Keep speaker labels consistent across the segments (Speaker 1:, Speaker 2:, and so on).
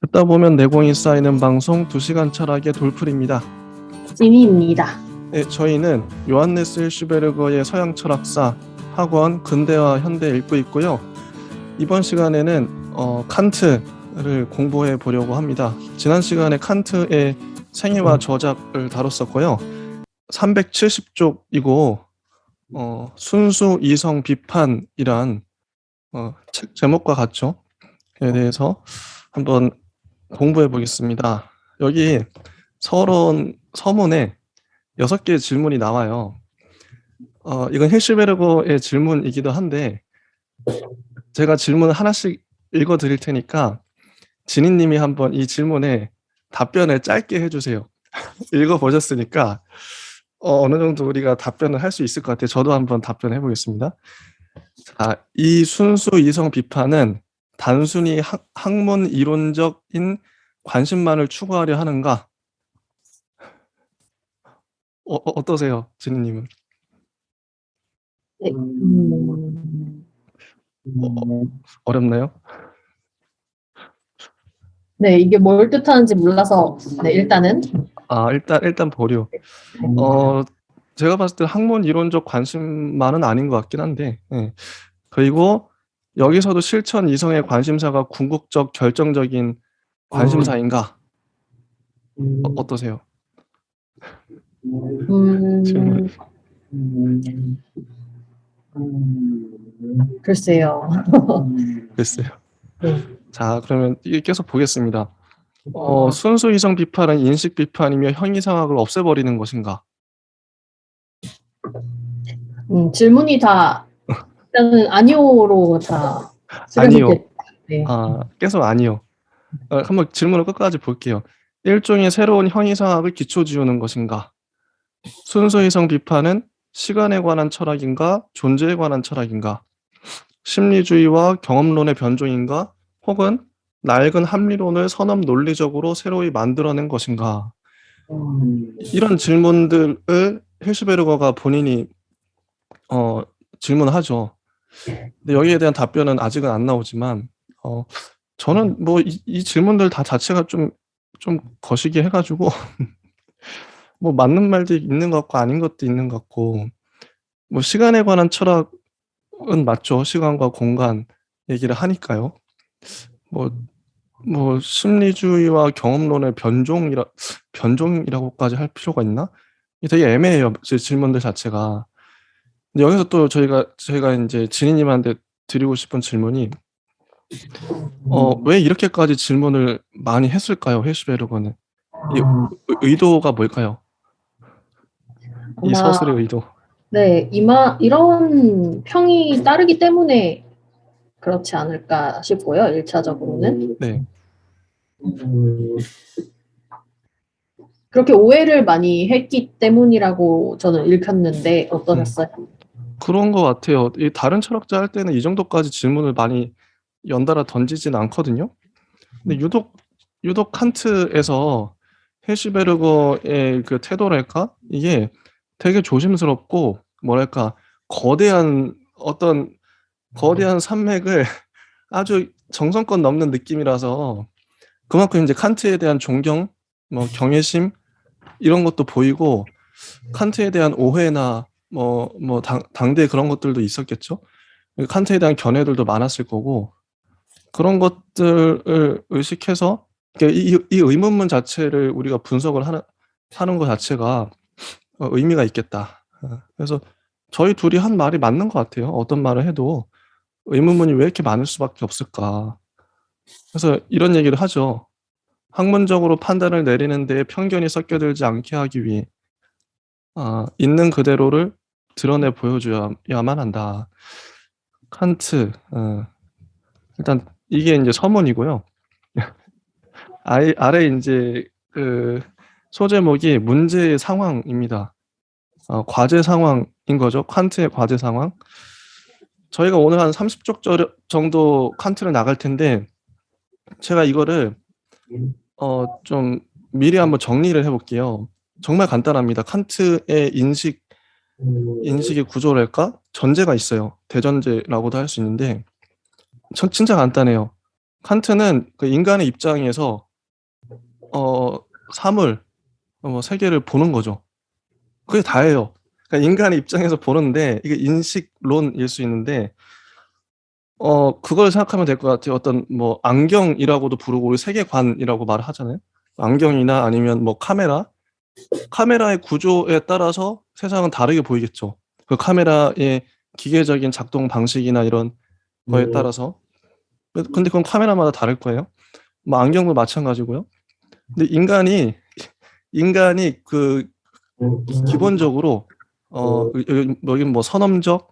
Speaker 1: 듣다 보면 내공이 쌓이는 방송 2시간 철학의 돌풀입니다.
Speaker 2: 지니입니다.
Speaker 1: 네, 저희는 요한네스 슈베르거의 서양 철학사 학원 근대와 현대 읽고 있고요. 이번 시간에는 칸트를 공부해 보려고 합니다. 지난 시간에 칸트의 생애와 저작을 다뤘었고요. 370쪽이고 순수 이성 비판이란 책 제목과 같죠? 에 대해서 한번 공부해 보겠습니다. 여기 서문에 6개의 질문이 나와요. 이건 힐슈베르거의 질문이기도 한데 제가 질문을 하나씩 읽어 드릴 테니까 지니님이 한번 이 질문에 답변을 짧게 해주세요. 읽어 보셨으니까 어느 정도 우리가 답변을 할 수 있을 것 같아요. 저도 한번 답변해 보겠습니다. 자, 이 순수 이성 비판은 단순히 학문 이론적인 관심만을 추구하려 하는가? 어떠세요, 지니님은?
Speaker 2: 네.
Speaker 1: 어렵나요?
Speaker 2: 네, 이게 뭘 뜻하는지 몰라서 네, 일단은
Speaker 1: 일단 보류. 제가 봤을 때 학문 이론적 관심만은 아닌 것 같긴 한데, 예. 그리고 여기서도 실천 이성의 관심사가 궁극적 결정적인 관심사인가? 어떠세요? 질문.
Speaker 2: 글쎄요.
Speaker 1: 글쎄요.
Speaker 2: 네.
Speaker 1: 자, 그러면 계속 보겠습니다. 순수 이성 비판은 인식 비판이며 형이상학을 없애버리는 것인가?
Speaker 2: 질문이 다 일단은 아니오로 다 수렴이
Speaker 1: 아니요.
Speaker 2: 됐. 네.
Speaker 1: 계속 아니요. 한번 질문을 끝까지 볼게요. 일종의 새로운 형이상학을 기초 지우는 것인가? 순수 이성 비판은 시간에 관한 철학인가? 존재에 관한 철학인가? 심리주의와 경험론의 변종인가? 혹은 낡은 합리론을 선언 논리적으로 새로이 만들어낸 것인가? 이런 질문들을 힐슈베르거가 본인이 질문하죠. 근데 여기에 대한 답변은 아직은 안 나오지만 저는 뭐 이 질문들 다 자체가 좀 거시기 해가지고 뭐 맞는 말도 있는 것 같고 아닌 것도 있는 것 같고, 뭐 시간에 관한 철학은 맞죠. 시간과 공간 얘기를 하니까요. 뭐 심리주의와 경험론의 변종이라고까지 할 필요가 있나? 이게 되게 애매해요, 제 질문들 자체가. 근데 여기서 또 저희가 이제 지니님한테 드리고 싶은 질문이 왜 이렇게까지 질문을 많이 했을까요, 헬슈베르거는? 이 의도가 뭘까요? 이
Speaker 2: 아마
Speaker 1: 서술의 의도.
Speaker 2: 네, 이런 평이 따르기 때문에 그렇지 않을까 싶고요. 1차적으로는.
Speaker 1: 네.
Speaker 2: 그렇게 오해를 많이 했기 때문이라고 저는 읽혔는데 어떠셨어요?
Speaker 1: 그런 것 같아요. 이 다른 철학자 할 때는 이 정도까지 질문을 많이 연달아 던지진 않거든요. 근데 유독 칸트에서 헬슈베르거의 그 태도랄까? 이게 되게 조심스럽고, 뭐랄까, 거대한 산맥을 아주 정성껏 넘는 느낌이라서 그만큼 이제 칸트에 대한 존경, 뭐 경외심 이런 것도 보이고, 칸트에 대한 오해나 당대 그런 것들도 있었겠죠. 칸트에 대한 견해들도 많았을 거고, 그런 것들을 의식해서 이 의문문 자체를 우리가 분석을 하는 것 자체가 의미가 있겠다. 그래서 저희 둘이 한 말이 맞는 것 같아요. 어떤 말을 해도 의문문이 왜 이렇게 많을 수밖에 없을까. 그래서 이런 얘기를 하죠. 학문적으로 판단을 내리는 데에 편견이 섞여들지 않게 하기 위해 있는 그대로를 드러내 보여줘야만 한다. 칸트. 일단 이게 이제 서문이고요. 아래 이제 그 소제목이 문제의 상황입니다. 과제 상황인 거죠. 칸트의 과제 상황. 저희가 오늘 한 30쪽 정도 칸트를 나갈 텐데, 제가 이거를 좀 미리 한번 정리를 해볼게요. 정말 간단합니다. 칸트의 인식의 구조랄까? 전제가 있어요. 대전제라고도 할 수 있는데 진짜 간단해요. 칸트는 그 인간의 입장에서 사물, 뭐 세계를 보는 거죠. 그게 다예요. 그러니까 인간의 입장에서 보는데 이게 인식론일 수 있는데 그걸 생각하면 될 것 같아요. 어떤 뭐 안경이라고도 부르고 우리 세계관이라고 말을 하잖아요. 안경이나 아니면 뭐 카메라의 구조에 따라서 세상은 다르게 보이겠죠. 그 카메라의 기계적인 작동 방식이나 이런 거에 따라서. 근데 그건 카메라마다 다를 거예요. 뭐 안경도 마찬가지고요. 근데 인간이 그 기본적으로 여기 뭐 선험적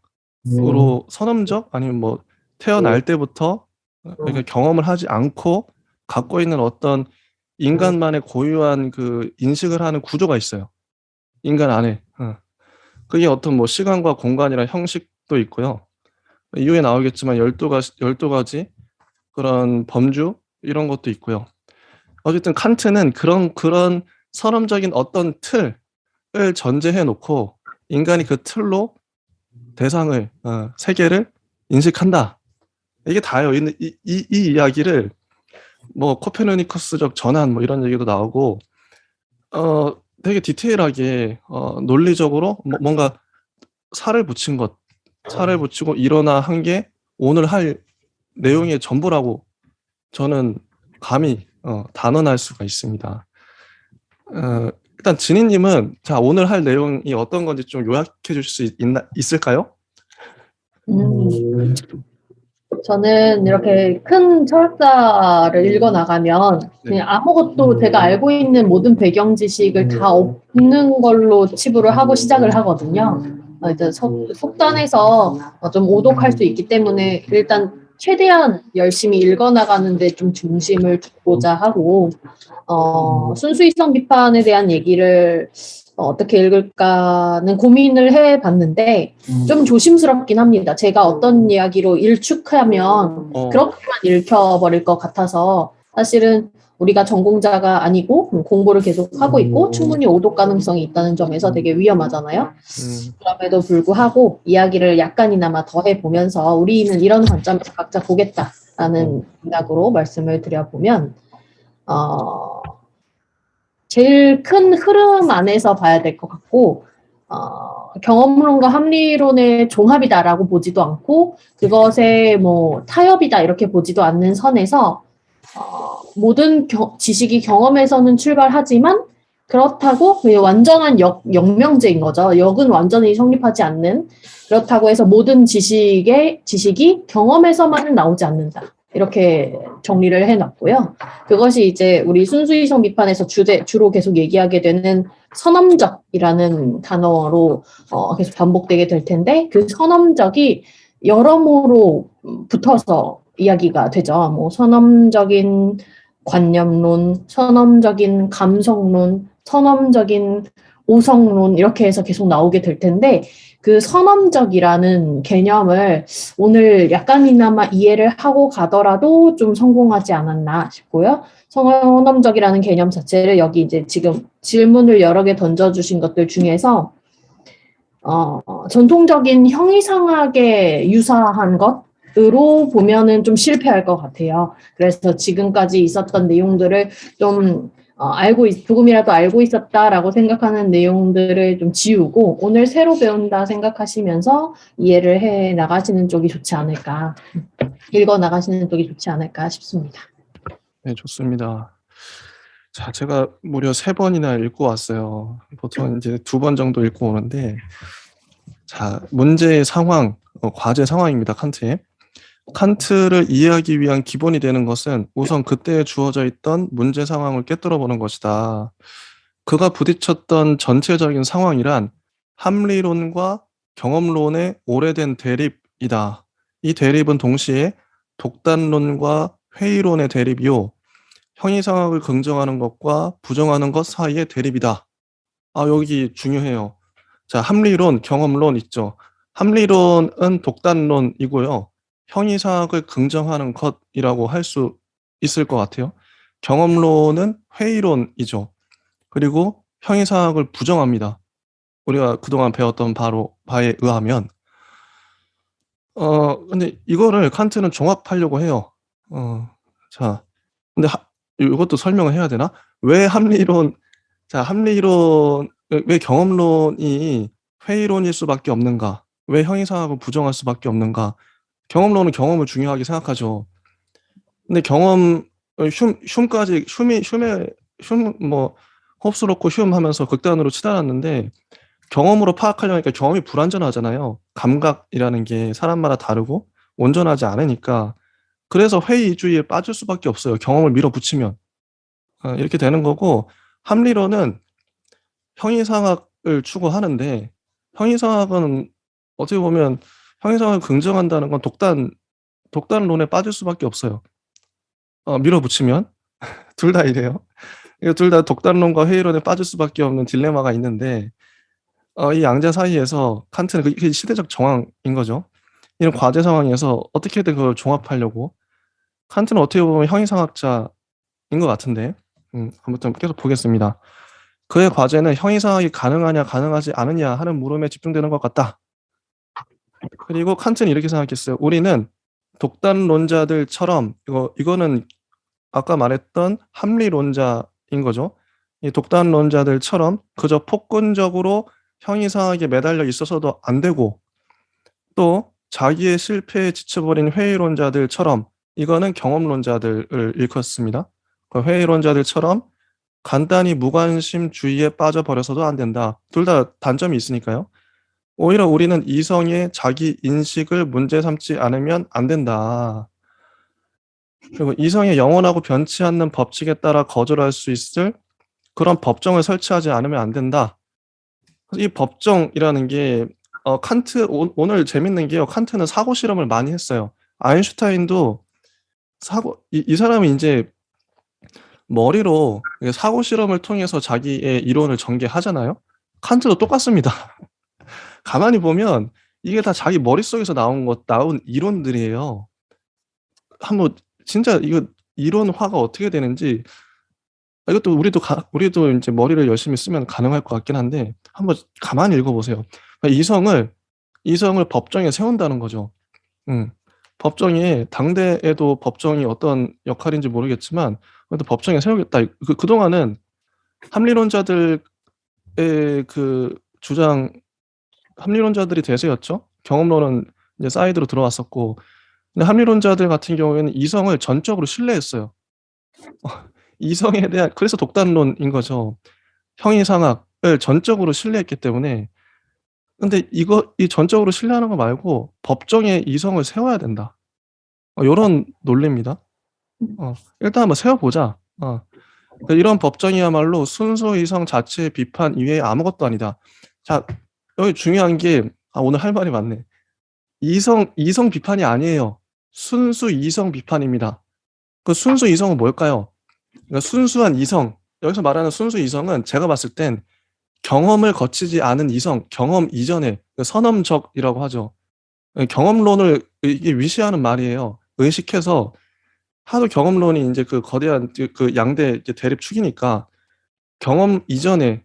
Speaker 1: 아니면 뭐 태어날 때부터 그러니까 경험을 하지 않고 갖고 있는 어떤 인간만의 고유한 그 인식을 하는 구조가 있어요. 인간 안에. 그게 어떤 뭐 시간과 공간이랑 형식도 있고요. 이후에 나오겠지만 12가지 그런 범주 이런 것도 있고요. 어쨌든 칸트는 그런 선험적인 어떤 틀을 전제해 놓고 인간이 그 틀로 대상을 세계를 인식한다. 이게 다예요. 이 이야기를 뭐 코페르니쿠스적 전환 뭐 이런 얘기도 나오고 되게 디테일하게 논리적으로 뭔가 살을 붙이고 일어나 한 게 오늘 할 내용의 전부라고 저는 감히 단언할 수가 있습니다. 일단 진희님은 자 오늘 할 내용이 어떤 건지 좀 요약해 주실 수 있을까요?
Speaker 2: 음, 저는 이렇게 큰 철학사를 읽어 나가면
Speaker 1: 네.
Speaker 2: 그냥 아무것도 제가 알고 있는 모든 배경 지식을 다 없는 걸로 치부를 하고 시작을 하거든요. 일단 속단해서 좀 오독할 수 있기 때문에 일단 최대한 열심히 읽어 나가는데 좀 중심을 두고자 하고 순수이성 비판에 대한 얘기를 어떻게 읽을까는 고민을 해봤는데 좀 조심스럽긴 합니다. 제가 어떤 이야기로 일축하면 그렇게만 읽혀버릴 것 같아서 사실은 우리가 전공자가 아니고 공부를 계속 하고 있고 충분히 오독 가능성이 있다는 점에서 되게 위험하잖아요. 그럼에도 불구하고 이야기를 약간이나마 더해보면서 우리는 이런 관점에서 각자 보겠다라는 생각으로 말씀을 드려보면 제일 큰 흐름 안에서 봐야 될 것 같고 경험론과 합리론의 종합이다라고 보지도 않고 그것의 뭐 타협이다 이렇게 보지도 않는 선에서 모든 지식이 경험에서는 출발하지만 그렇다고 완전한 역명제인 거죠. 역은 완전히 성립하지 않는 그렇다고 해서 모든 지식이 경험에서만은 나오지 않는다. 이렇게 정리를 해놨고요. 그것이 이제 우리 순수이성 비판에서 주로 계속 얘기하게 되는 선험적이라는 단어로 계속 반복되게 될 텐데 그 선험적이 여러모로 붙어서 이야기가 되죠. 뭐 선험적인 관념론, 선험적인 감성론, 선험적인 오성론 이렇게 해서 계속 나오게 될 텐데 그 선험적이라는 개념을 오늘 약간이나마 이해를 하고 가더라도 좀 성공하지 않았나 싶고요. 선험적이라는 개념 자체를 여기 이제 지금 질문을 여러 개 던져주신 것들 중에서 전통적인 형이상학에 유사한 것으로 보면은 좀 실패할 것 같아요. 그래서 지금까지 있었던 내용들을 좀 조금이라도 알고 있었다라고 생각하는 내용들을 좀 지우고 오늘 새로 배운다 생각하시면서 이해를 해 나가시는 쪽이 좋지 않을까, 읽어 나가시는 쪽이 좋지 않을까 싶습니다.
Speaker 1: 네, 좋습니다. 자, 제가 무려 3번이나 읽고 왔어요. 보통 이제 2번 정도 읽고 오는데, 자, 문제의 상황, 과제 상황입니다. 칸트를 이해하기 위한 기본이 되는 것은 우선 그때에 주어져 있던 문제 상황을 꿰뚫어 보는 것이다. 그가 부딪혔던 전체적인 상황이란 합리론과 경험론의 오래된 대립이다. 이 대립은 동시에 독단론과 회의론의 대립이요. 형이상학을 긍정하는 것과 부정하는 것 사이의 대립이다. 여기 중요해요. 자, 합리론, 경험론 있죠. 합리론은 독단론이고요. 형이상학을 긍정하는 것이라고 할 수 있을 것 같아요. 경험론은 회의론이죠. 그리고 형이상학을 부정합니다. 우리가 그동안 배웠던 바에 의하면. 근데 이거를 칸트는 종합하려고 해요. 자, 근데 이것도 설명을 해야 되나? 왜 합리론, 자, 합리론, 왜 경험론이 회의론일 수밖에 없는가? 왜 형이상학을 부정할 수밖에 없는가? 경험론은 경험을 중요하게 생각하죠. 근데 뭐, 홉스롭고 흉 하면서 극단으로 치달았는데, 경험으로 파악하려니까 경험이 불완전하잖아요. 감각이라는 게 사람마다 다르고 온전하지 않으니까. 그래서 회의주의에 빠질 수밖에 없어요. 경험을 밀어붙이면. 이렇게 되는 거고, 합리론은 형이상학을 추구하는데, 형이상학은 어떻게 보면 형이상학을 긍정한다는 건 독단론에 빠질 수밖에 없어요. 밀어붙이면. 둘 다 이래요. 둘 다 독단론과 회의론에 빠질 수밖에 없는 딜레마가 있는데, 이 양자 사이에서 칸트는 그게 시대적 정황인 거죠. 이런 과제 상황에서 어떻게든 그걸 종합하려고. 칸트는 어떻게 보면 형이상학자인 것 같은데, 아무튼 계속 보겠습니다. 그의 과제는 형이상학이 가능하냐 가능하지 않느냐 하는 물음에 집중되는 것 같다. 그리고 칸트는 이렇게 생각했어요. 우리는 독단론자들처럼 이거는 아까 말했던 합리론자인 거죠. 이 독단론자들처럼 그저 폭군적으로 형이상학에 매달려 있어서도 안 되고, 또 자기의 실패에 지쳐버린 회의론자들처럼, 이거는 경험론자들을 일컫습니다. 그 회의론자들처럼 간단히 무관심주의에 빠져버려서도 안 된다. 둘 다 단점이 있으니까요. 오히려 우리는 이성의 자기 인식을 문제 삼지 않으면 안 된다. 그리고 이성의 영원하고 변치 않는 법칙에 따라 거절할 수 있을 그런 법정을 설치하지 않으면 안 된다. 이 법정이라는 게 오늘 재밌는 게요. 칸트는 사고 실험을 많이 했어요. 아인슈타인도 이 사람이 이제 머리로 사고 실험을 통해서 자기의 이론을 전개하잖아요. 칸트도 똑같습니다. 가만히 보면 이게 다 자기 머릿속에서 나온 이론들이에요. 한번 진짜 이거 이론화가 어떻게 되는지, 이것도 우리도 이제 머리를 열심히 쓰면 가능할 것 같긴 한데, 한번 가만히 읽어보세요. 이성을 법정에 세운다는 거죠. 음. 법정에, 당대에도 법정이 어떤 역할인지 모르겠지만 그래도 법정에 세우겠다. 그동안은 합리론자들의 그 주장, 합리론자들이 대세였죠. 경험론은 이제 사이드로 들어왔었고, 근데 합리론자들 같은 경우에는 이성을 전적으로 신뢰했어요. 이성에 대한, 그래서 독단론인 거죠. 형이상학을 전적으로 신뢰했기 때문에. 근데 이 전적으로 신뢰하는 거 말고 법정에 이성을 세워야 된다. 요런 논리입니다. 일단 한번 세워보자. 그러니까 이런 법정이야말로 순수 이성 자체의 비판 이외에 아무것도 아니다. 자, 여기 중요한 게, 오늘 할 말이 많네. 이성 비판이 아니에요. 순수 이성 비판입니다. 그 순수 이성은 뭘까요? 그러니까 순수한 이성. 여기서 말하는 순수 이성은 제가 봤을 땐 경험을 거치지 않은 이성, 경험 이전에 선험적이라고 하죠. 경험론을 이게 위시하는 말이에요. 의식해서 하도 경험론이 이제 그 거대한 그 양대 이제 대립축이니까 경험 이전에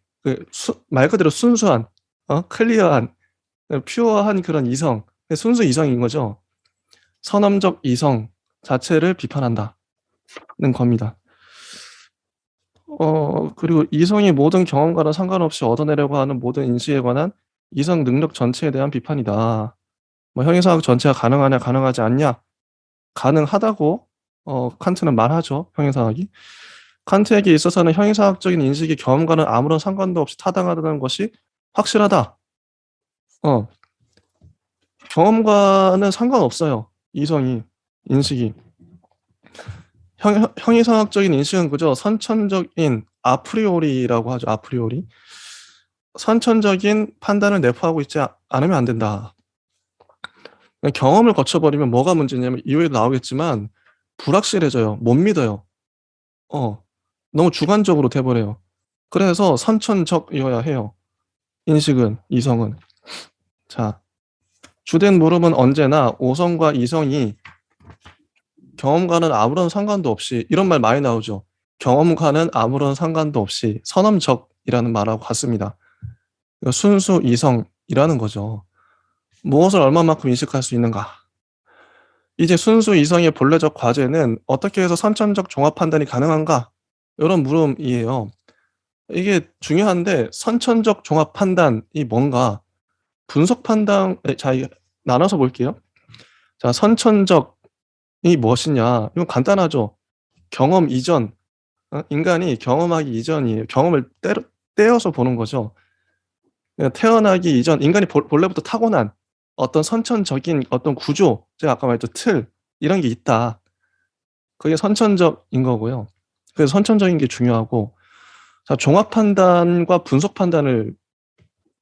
Speaker 1: 말 그대로 순수한, 클리어한, 퓨어한 그런 이성, 순수 이성인 거죠. 선험적 이성 자체를 비판한다는 겁니다. 그리고 이성이 모든 경험과는 상관없이 얻어내려고 하는 모든 인식에 관한 이성 능력 전체에 대한 비판이다. 뭐 형이상학 전체가 가능하냐 가능하지 않냐, 가능하다고 칸트는 말하죠. 형이상학이 칸트에게 있어서는 형이상학적인 인식이 경험과는 아무런 상관도 없이 타당하다는 것이 확실하다. 경험과는 상관없어요. 이성이, 인식이. 형이상학적인 인식은 그저 선천적인 아프리오리라고 하죠. 아프리오리. 선천적인 판단을 내포하고 있지 않으면 안 된다. 경험을 거쳐버리면 뭐가 문제냐면, 이후에도 나오겠지만 불확실해져요. 못 믿어요. 너무 주관적으로 돼버려요. 그래서 선천적이어야 해요. 인식은, 이성은. 자, 주된 물음은 언제나 오성과 이성이 경험과는 아무런 상관도 없이, 이런 말 많이 나오죠. 경험과는 아무런 상관도 없이 선험적이라는 말하고 같습니다. 순수 이성이라는 거죠. 무엇을 얼마만큼 인식할 수 있는가. 이제 순수 이성의 본래적 과제는 어떻게 해서 선천적 종합 판단이 가능한가? 이런 물음이에요. 이게 중요한데 선천적 종합 판단이 뭔가 분석 판단 자 이게 나눠서 볼게요. 자 선천적이 무엇이냐? 이건 간단하죠. 경험 이전 인간이 경험하기 이전이에요. 경험을 떼어서 보는 거죠. 그러니까 태어나기 이전 인간이 본래부터 타고난 어떤 선천적인 어떤 구조 제가 아까 말했던 틀 이런 게 있다. 그게 선천적인 거고요. 그래서 선천적인 게 중요하고 자 종합 판단과 분석 판단을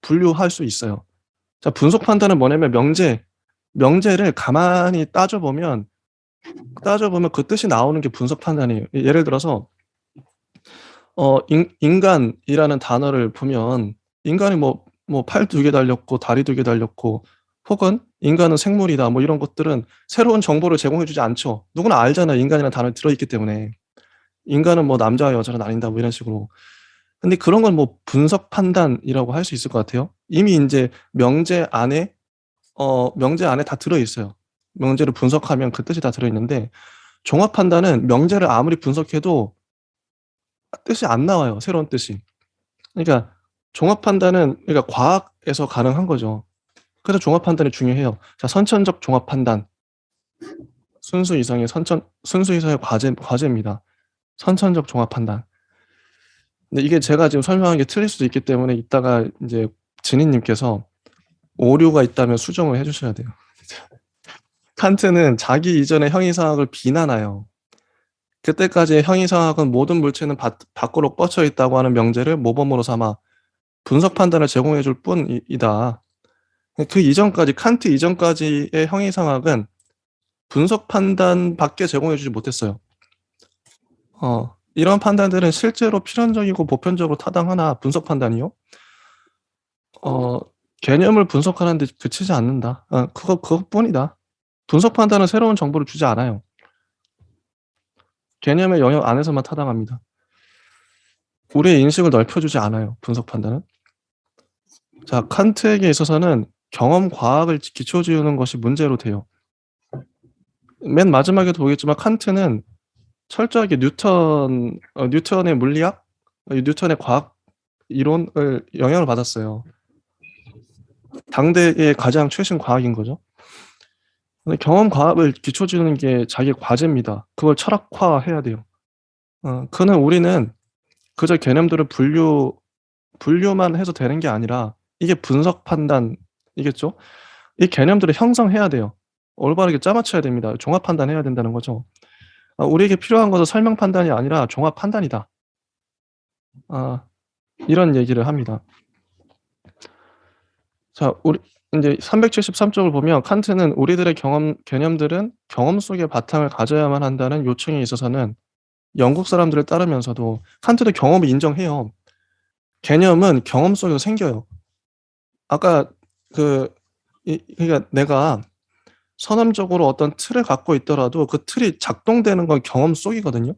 Speaker 1: 분류할 수 있어요. 자 분석 판단은 뭐냐면 명제를 가만히 따져보면 그 뜻이 나오는 게 분석 판단이에요. 예를 들어서 인간이라는 단어를 보면 인간이 뭐 팔 2개 달렸고 다리 2개 달렸고 혹은 인간은 생물이다 뭐 이런 것들은 새로운 정보를 제공해 주지 않죠. 누구나 알잖아요. 인간이라는 단어가 들어있기 때문에. 인간은 뭐 남자와 여자가 나뉜다 뭐 이런 식으로. 근데 그런 건 뭐 분석 판단이라고 할 수 있을 것 같아요. 이미 인제 명제 안에 다 들어 있어요. 명제를 분석하면 그 뜻이 다 들어 있는데 종합 판단은 명제를 아무리 분석해도 뜻이 안 나와요, 새로운 뜻이. 그러니까 종합 판단은 그러니까 과학에서 가능한 거죠. 그래서 종합 판단이 중요해요. 자 선천적 종합 판단. 순수 이성의 과제입니다. 선천적 종합 판단. 근데 이게 제가 지금 설명한 게 틀릴 수도 있기 때문에 이따가 인제 진희 님께서 오류가 있다면 수정을 해 주셔야 돼요. 칸트는 자기 이전의 형이상학을 비난하여 그때까지의 형이상학은 모든 물체는 밖으로 뻗쳐 있다고 하는 명제를 모범으로 삼아 분석 판단을 제공해 줄 뿐이다. 그 이전까지 칸트 이전까지의 형이상학은 분석 판단밖에 제공해 주지 못했어요. 이런 판단들은 실제로 필연적이고 보편적으로 타당하나 분석 판단이요? 개념을 분석하는 데 그치지 않는다. 그것뿐이다. 분석 판단은 새로운 정보를 주지 않아요. 개념의 영역 안에서만 타당합니다. 우리의 인식을 넓혀주지 않아요, 분석 판단은. 자, 칸트에게 있어서는 경험 과학을 기초 지우는 것이 문제로 돼요. 맨 마지막에도 보겠지만 칸트는 철저하게 뉴턴의 물리학, 뉴턴의 과학 이론을 영향을 받았어요. 당대의 가장 최신 과학인 거죠. 근데 경험 과학을 기초 지우는 게 자기의 과제입니다. 그걸 철학화해야 돼요. 우리는 그저 개념들을 분류만 해서 되는 게 아니라 이게 분석 판단이겠죠? 이 개념들을 형성해야 돼요. 올바르게 짜맞춰야 됩니다. 종합 판단해야 된다는 거죠. 우리에게 필요한 것은 설명 판단이 아니라 종합 판단이다. 이런 얘기를 합니다. 자, 우리 인제 373쪽을 보면 칸트는 우리들의 개념들은 경험 속에 바탕을 가져야만 한다는 요청에 있어서는 영국 사람들을 따르면서도 칸트도 경험을 인정해요. 개념은 경험 속에서 생겨요. 아까 그러니까 내가 선언적으로 어떤 틀을 갖고 있더라도 그 틀이 작동되는 건 경험 속이거든요.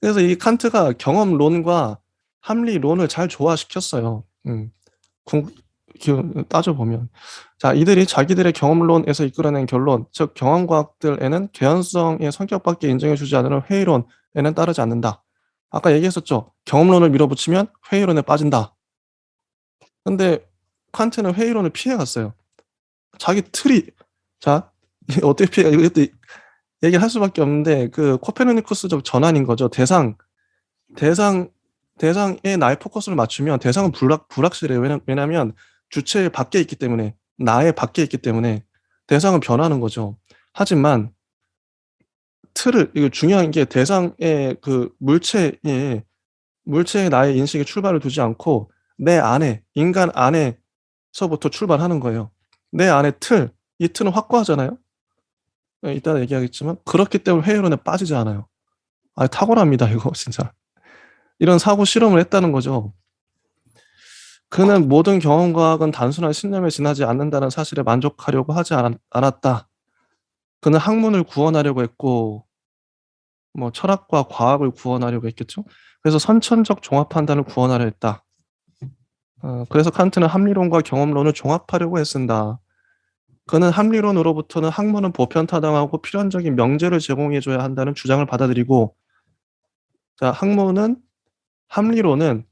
Speaker 1: 그래서 이 칸트가 경험론과 합리론을 잘 조화시켰어요. 따져보면. 자, 이들이 자기들의 경험론에서 이끌어낸 결론, 즉 경험과학들에는 개연성의 성격밖에 인정해주지 않으는 회의론에는 따르지 않는다. 아까 얘기했었죠. 경험론을 밀어붙이면 회의론에 빠진다. 근데 칸트는 회의론을 피해갔어요. 자기 틀이 자 어떻게 피해? 이것도 얘기를 할 수밖에 없는데 그 코페르니쿠스적 전환인 거죠. 대상에 나의 포커스를 맞추면 대상은 불확실해요. 왜냐면 주체 밖에 있기 때문에 나의 밖에 있기 때문에 대상은 변하는 거죠. 하지만 이거 중요한 게 대상의 그 물체에 나의 인식에 출발을 두지 않고 내 안에 인간 안에서부터 출발하는 거예요. 내 안에 이 틀은 확고하잖아요. 이따가 얘기하겠지만 그렇기 때문에 회의론에 빠지지 않아요. 탁월합니다 이거 진짜. 이런 사고 실험을 했다는 거죠. 그는 모든 경험과학은 단순한 신념에 지나지 않는다는 사실에 만족하려고 하지 않았다. 그는 학문을 구원하려고 했고 뭐 철학과 과학을 구원하려고 했겠죠. 그래서 선천적 종합 판단을 구원하려 했다. 그래서 칸트는 합리론과 경험론을 종합하려고 애쓴다. 그는 합리론으로부터는 학문은 보편타당하고 필연적인 명제를 제공해줘야 한다는 주장을 받아들이고, 자, 합리론은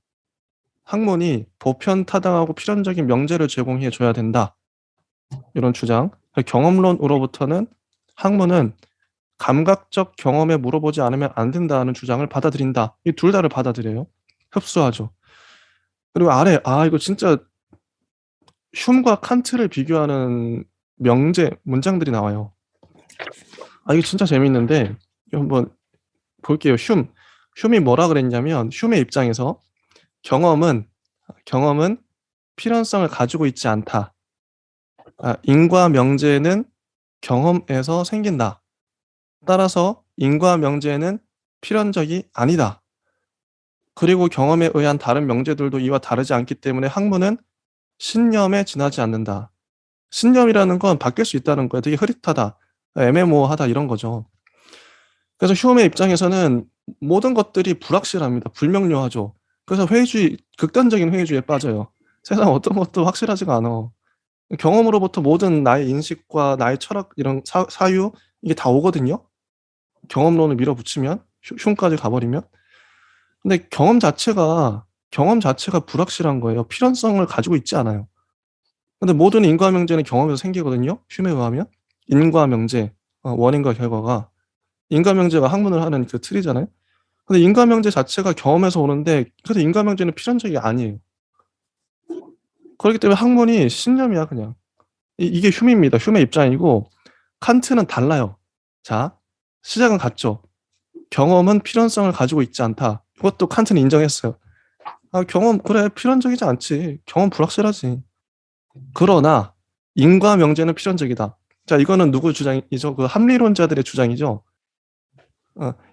Speaker 1: 학문이 보편타당하고 필연적인 명제를 제공해줘야 된다. 이런 주장. 경험론으로부터는 학문은 감각적 경험에 물어보지 않으면 안 된다는 주장을 받아들인다. 이 둘 다를 받아들여요. 흡수하죠. 그리고 아래, 이거 진짜 흉과 칸트를 비교하는 명제 문장들이 나와요. 이거 진짜 재밌는데 이거 한번 볼게요. 흉이 뭐라 그랬냐면, 흉의 입장에서 경험은 필연성을 가지고 있지 않다. 인과 명제는 경험에서 생긴다. 따라서 인과 명제는 필연적이 아니다. 그리고 경험에 의한 다른 명제들도 이와 다르지 않기 때문에 학문은 신념에 지나지 않는다. 신념이라는 건 바뀔 수 있다는 거예요. 되게 흐릿하다, 애매모호하다 이런 거죠. 그래서 휴엄의 입장에서는 모든 것들이 불확실합니다. 불명료하죠. 그래서 극단적인 회의주의에 빠져요. 세상 어떤 것도 확실하지가 않아. 경험으로부터 모든 나의 인식과 나의 철학, 이런 사유, 이게 다 오거든요. 경험론을 밀어붙이면, 흉까지 가버리면. 근데 경험 자체가 불확실한 거예요. 필연성을 가지고 있지 않아요. 근데 모든 인과명제는 경험에서 생기거든요. 흉에 의하면. 인과명제, 원인과 결과가. 인과명제가 학문을 하는 그 틀이잖아요. 근데 인과명제 자체가 경험에서 오는데, 근데 인과명제는 필연적이 아니에요. 그렇기 때문에 학문이 신념이야, 그냥. 이게 흉입니다. 흉의 입장이고, 칸트는 달라요. 자, 시작은 같죠. 경험은 필연성을 가지고 있지 않다. 그것도 칸트는 인정했어요. 경험, 그래, 필연적이지 않지. 경험 불확실하지. 그러나, 인과명제는 필연적이다. 자, 이거는 누구 주장이죠? 그 합리론자들의 주장이죠.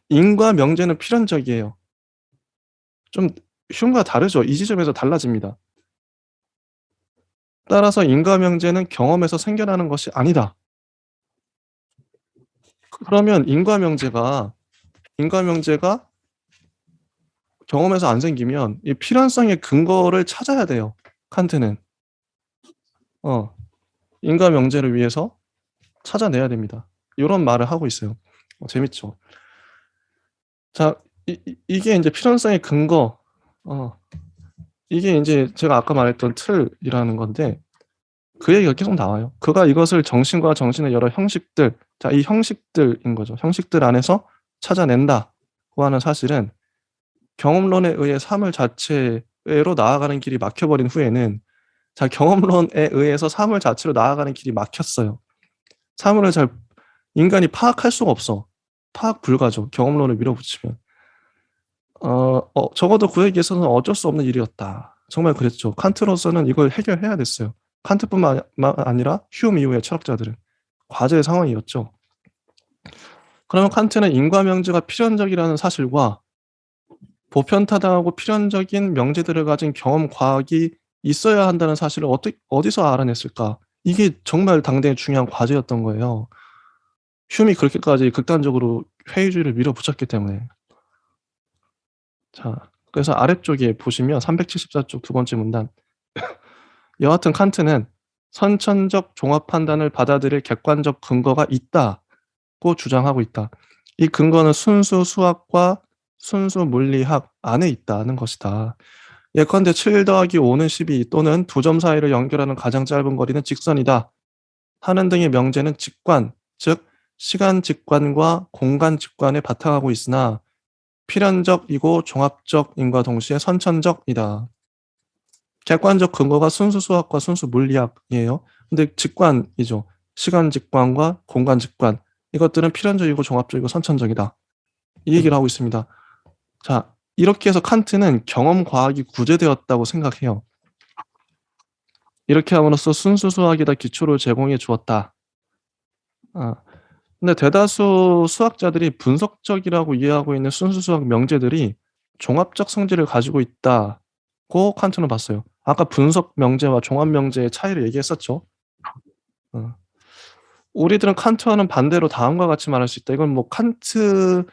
Speaker 1: 인과명제는 필연적이에요. 좀 흉과 다르죠. 이 지점에서 달라집니다. 따라서 인과명제는 경험에서 생겨나는 것이 아니다. 그러면 인과명제가 경험에서 안 생기면 이 필연성의 근거를 찾아야 돼요. 칸트는. 인과명제를 위해서 찾아내야 됩니다. 이런 말을 하고 있어요. 재밌죠. 자, 이게 이제 필연성의 근거. 이게 이제 제가 아까 말했던 틀이라는 건데, 그 얘기가 계속 나와요. 그가 이것을 정신과 정신의 여러 형식들, 자, 이 형식들인 거죠. 형식들 안에서 찾아낸다고 하는 사실은, 경험론에 의해 사물 자체로 나아가는 길이 막혀버린 후에는, 자, 경험론에 의해서 사물 자체로 나아가는 길이 막혔어요. 사물을 인간이 파악할 수가 없어. 파악 불가죠. 경험론을 밀어붙이면. 적어도 그에게서는 어쩔 수 없는 일이었다. 정말 그랬죠. 칸트로서는 이걸 해결해야 됐어요. 칸트뿐만 아니라 휴움 이후의 철학자들은 과제의 상황이었죠. 그러면 칸트는 인과명제가 필연적이라는 사실과 보편타당하고 필연적인 명제들을 가진 경험 과학이 있어야 한다는 사실을 어디서 알아냈을까? 이게 정말 당대의 중요한 과제였던 거예요. 휴움이 그렇게까지 극단적으로 회의주의를 밀어붙였기 때문에. 자, 그래서 아래쪽에 보시면 374쪽 두 번째 문단. 여하튼 칸트는 선천적 종합 판단을 받아들일 객관적 근거가 있다고 주장하고 있다. 이 근거는 순수 수학과 순수 물리학 안에 있다는 것이다. 예컨대 7 더하기 5는 12 또는 두 점 사이를 연결하는 가장 짧은 거리는 직선이다 하는 등의 명제는 직관, 즉 시간 직관과 공간 직관에 바탕하고 있으나 필연적이고 종합적인과 동시에 선천적이다. 객관적 근거가 순수 수학과 순수 물리학이에요. 근데 직관이죠. 시간 직관과 공간 직관. 이것들은 필연적이고 종합적이고 선천적이다. 이 얘기를 하고 있습니다. 자, 이렇게 해서 칸트는 경험 과학이 구제되었다고 생각해요. 이렇게 함으로써 순수 수학에다 기초를 제공해 주었다. 근데 대다수 수학자들이 분석적이라고 이해하고 있는 순수 수학 명제들이 종합적 성질을 가지고 있다고 칸트는 봤어요. 아까 분석 명제와 종합 명제의 차이를 얘기했었죠. 우리들은 칸트와는 반대로 다음과 같이 말할 수 있다. 이건 뭐 칸트에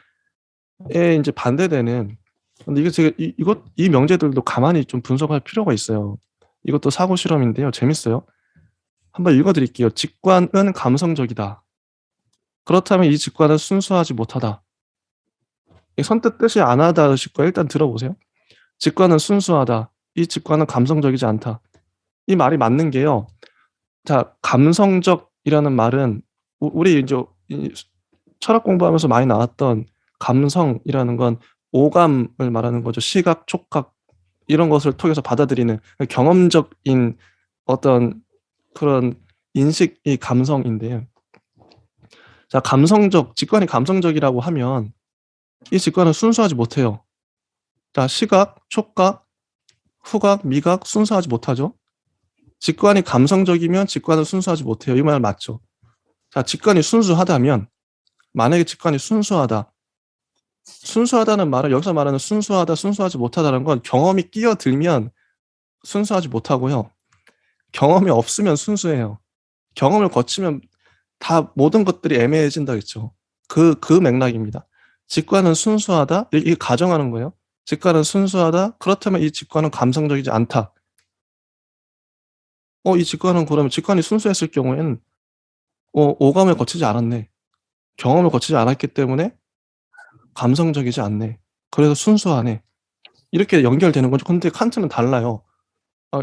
Speaker 1: 이제 반대되는. 근데 이게 제가 이 명제들도 가만히 좀 분석할 필요가 있어요. 이것도 사고 실험인데요. 재밌어요. 한번 읽어드릴게요. 직관은 감성적이다. 그렇다면 이 직관은 순수하지 못하다. 선뜻 뜻이 안 하다 실 거예요. 일단 들어보세요. 직관은 순수하다. 이 직관은 감성적이지 않다. 이 말이 맞는 게요. 자, 감성적이라는 말은 우리 이제 철학 공부하면서 많이 나왔던 감성이라는 건 오감을 말하는 거죠. 시각, 촉각 이런 것을 통해서 받아들이는 경험적인 어떤 그런 인식이 감성인데요. 자, 직관이 감성적이라고 하면 이 직관은 순수하지 못해요. 자, 시각, 촉각, 후각, 미각 순수하지 못하죠. 직관이 감성적이면 직관은 순수하지 못해요. 이 말 맞죠? 자, 직관이 순수하다면 만약에 직관이 순수하다. 순수하다는 말은 여기서 말하는 순수하다, 순수하지 못하다는 건 경험이 끼어들면 순수하지 못하고요. 경험이 없으면 순수해요. 경험을 거치면 다 모든 것들이 애매해진다 했죠. 그 맥락입니다. 직관은 순수하다. 이게 가정하는 거예요. 직관은 순수하다. 그렇다면 이 직관은 감성적이지 않다. 이 직관은 그러면 직관이 순수했을 경우에는 오감을 거치지 않았네. 경험을 거치지 않았기 때문에 감성적이지 않네. 그래서 순수하네. 이렇게 연결되는 거죠. 근데 칸트는 달라요.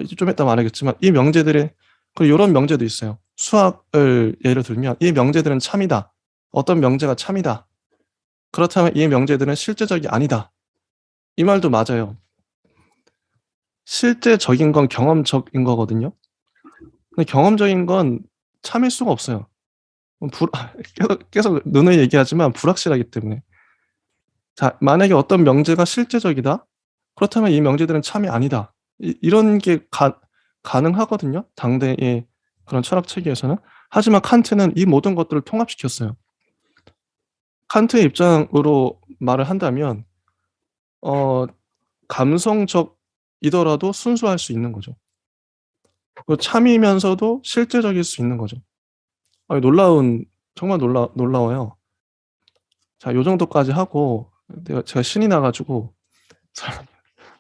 Speaker 1: 이제 좀 이따 말하겠지만 이 명제들의 그리고 이런 명제도 있어요. 수학을 예를 들면 이 명제들은 참이다. 어떤 명제가 참이다. 그렇다면 이 명제들은 실제적이 아니다. 이 말도 맞아요. 실제적인 건 경험적인 거거든요. 근데 경험적인 건 참일 수가 없어요. 계속 누누이 얘기하지만 불확실하기 때문에. 자, 만약에 어떤 명제가 실제적이다. 그렇다면 이 명제들은 참이 아니다. 이런 게 가능하거든요. 당대의 그런 철학 체계에서는. 하지만 칸트는 이 모든 것들을 통합시켰어요. 칸트의 입장으로 말을 한다면 감성적이더라도 순수할 수 있는 거죠. 그리고 참이면서도 실제적일 수 있는 거죠. 정말 놀라워요. 자, 요 정도까지 하고 제가 신이 나가지고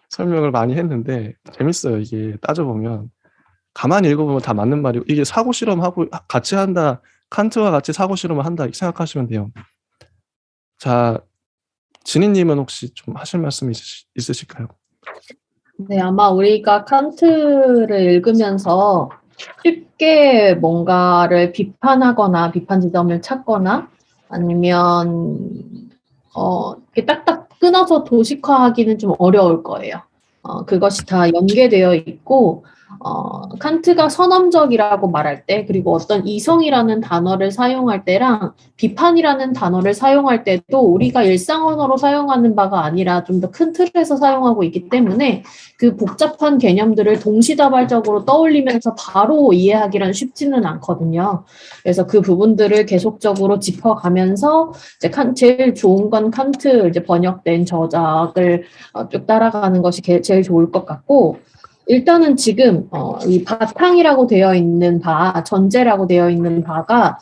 Speaker 1: 설명을 많이 했는데 재밌어요. 이게 따져보면 가만히 읽어보면 다 맞는 말이고 이게 사고 실험하고 같이 한다. 칸트와 같이 사고 실험을 한다 이렇게 생각하시면 돼요. 자, 진희님은 혹시 좀 하실 말씀 있으실까요?
Speaker 2: 네, 아마 우리가 칸트를 읽으면서 쉽게 뭔가를 비판하거나 비판 지점을 찾거나 아니면 이렇게 딱딱 끊어서 도식화하기는 좀 어려울 거예요. 그것이 다 연계되어 있고 칸트가 선험적이라고 말할 때 그리고 어떤 이성이라는 단어를 사용할 때랑 비판이라는 단어를 사용할 때도 우리가 일상 언어로 사용하는 바가 아니라 좀 더 큰 틀에서 사용하고 있기 때문에 그 복잡한 개념들을 동시다발적으로 떠올리면서 바로 이해하기란 쉽지는 않거든요. 그래서 그 부분들을 계속적으로 짚어가면서 이제 제일 좋은 건 칸트 이제 번역된 저작을 쭉 따라가는 것이 제일 좋을 것 같고 일단은 지금 이 바탕이라고 되어 있는 전제라고 되어 있는 바가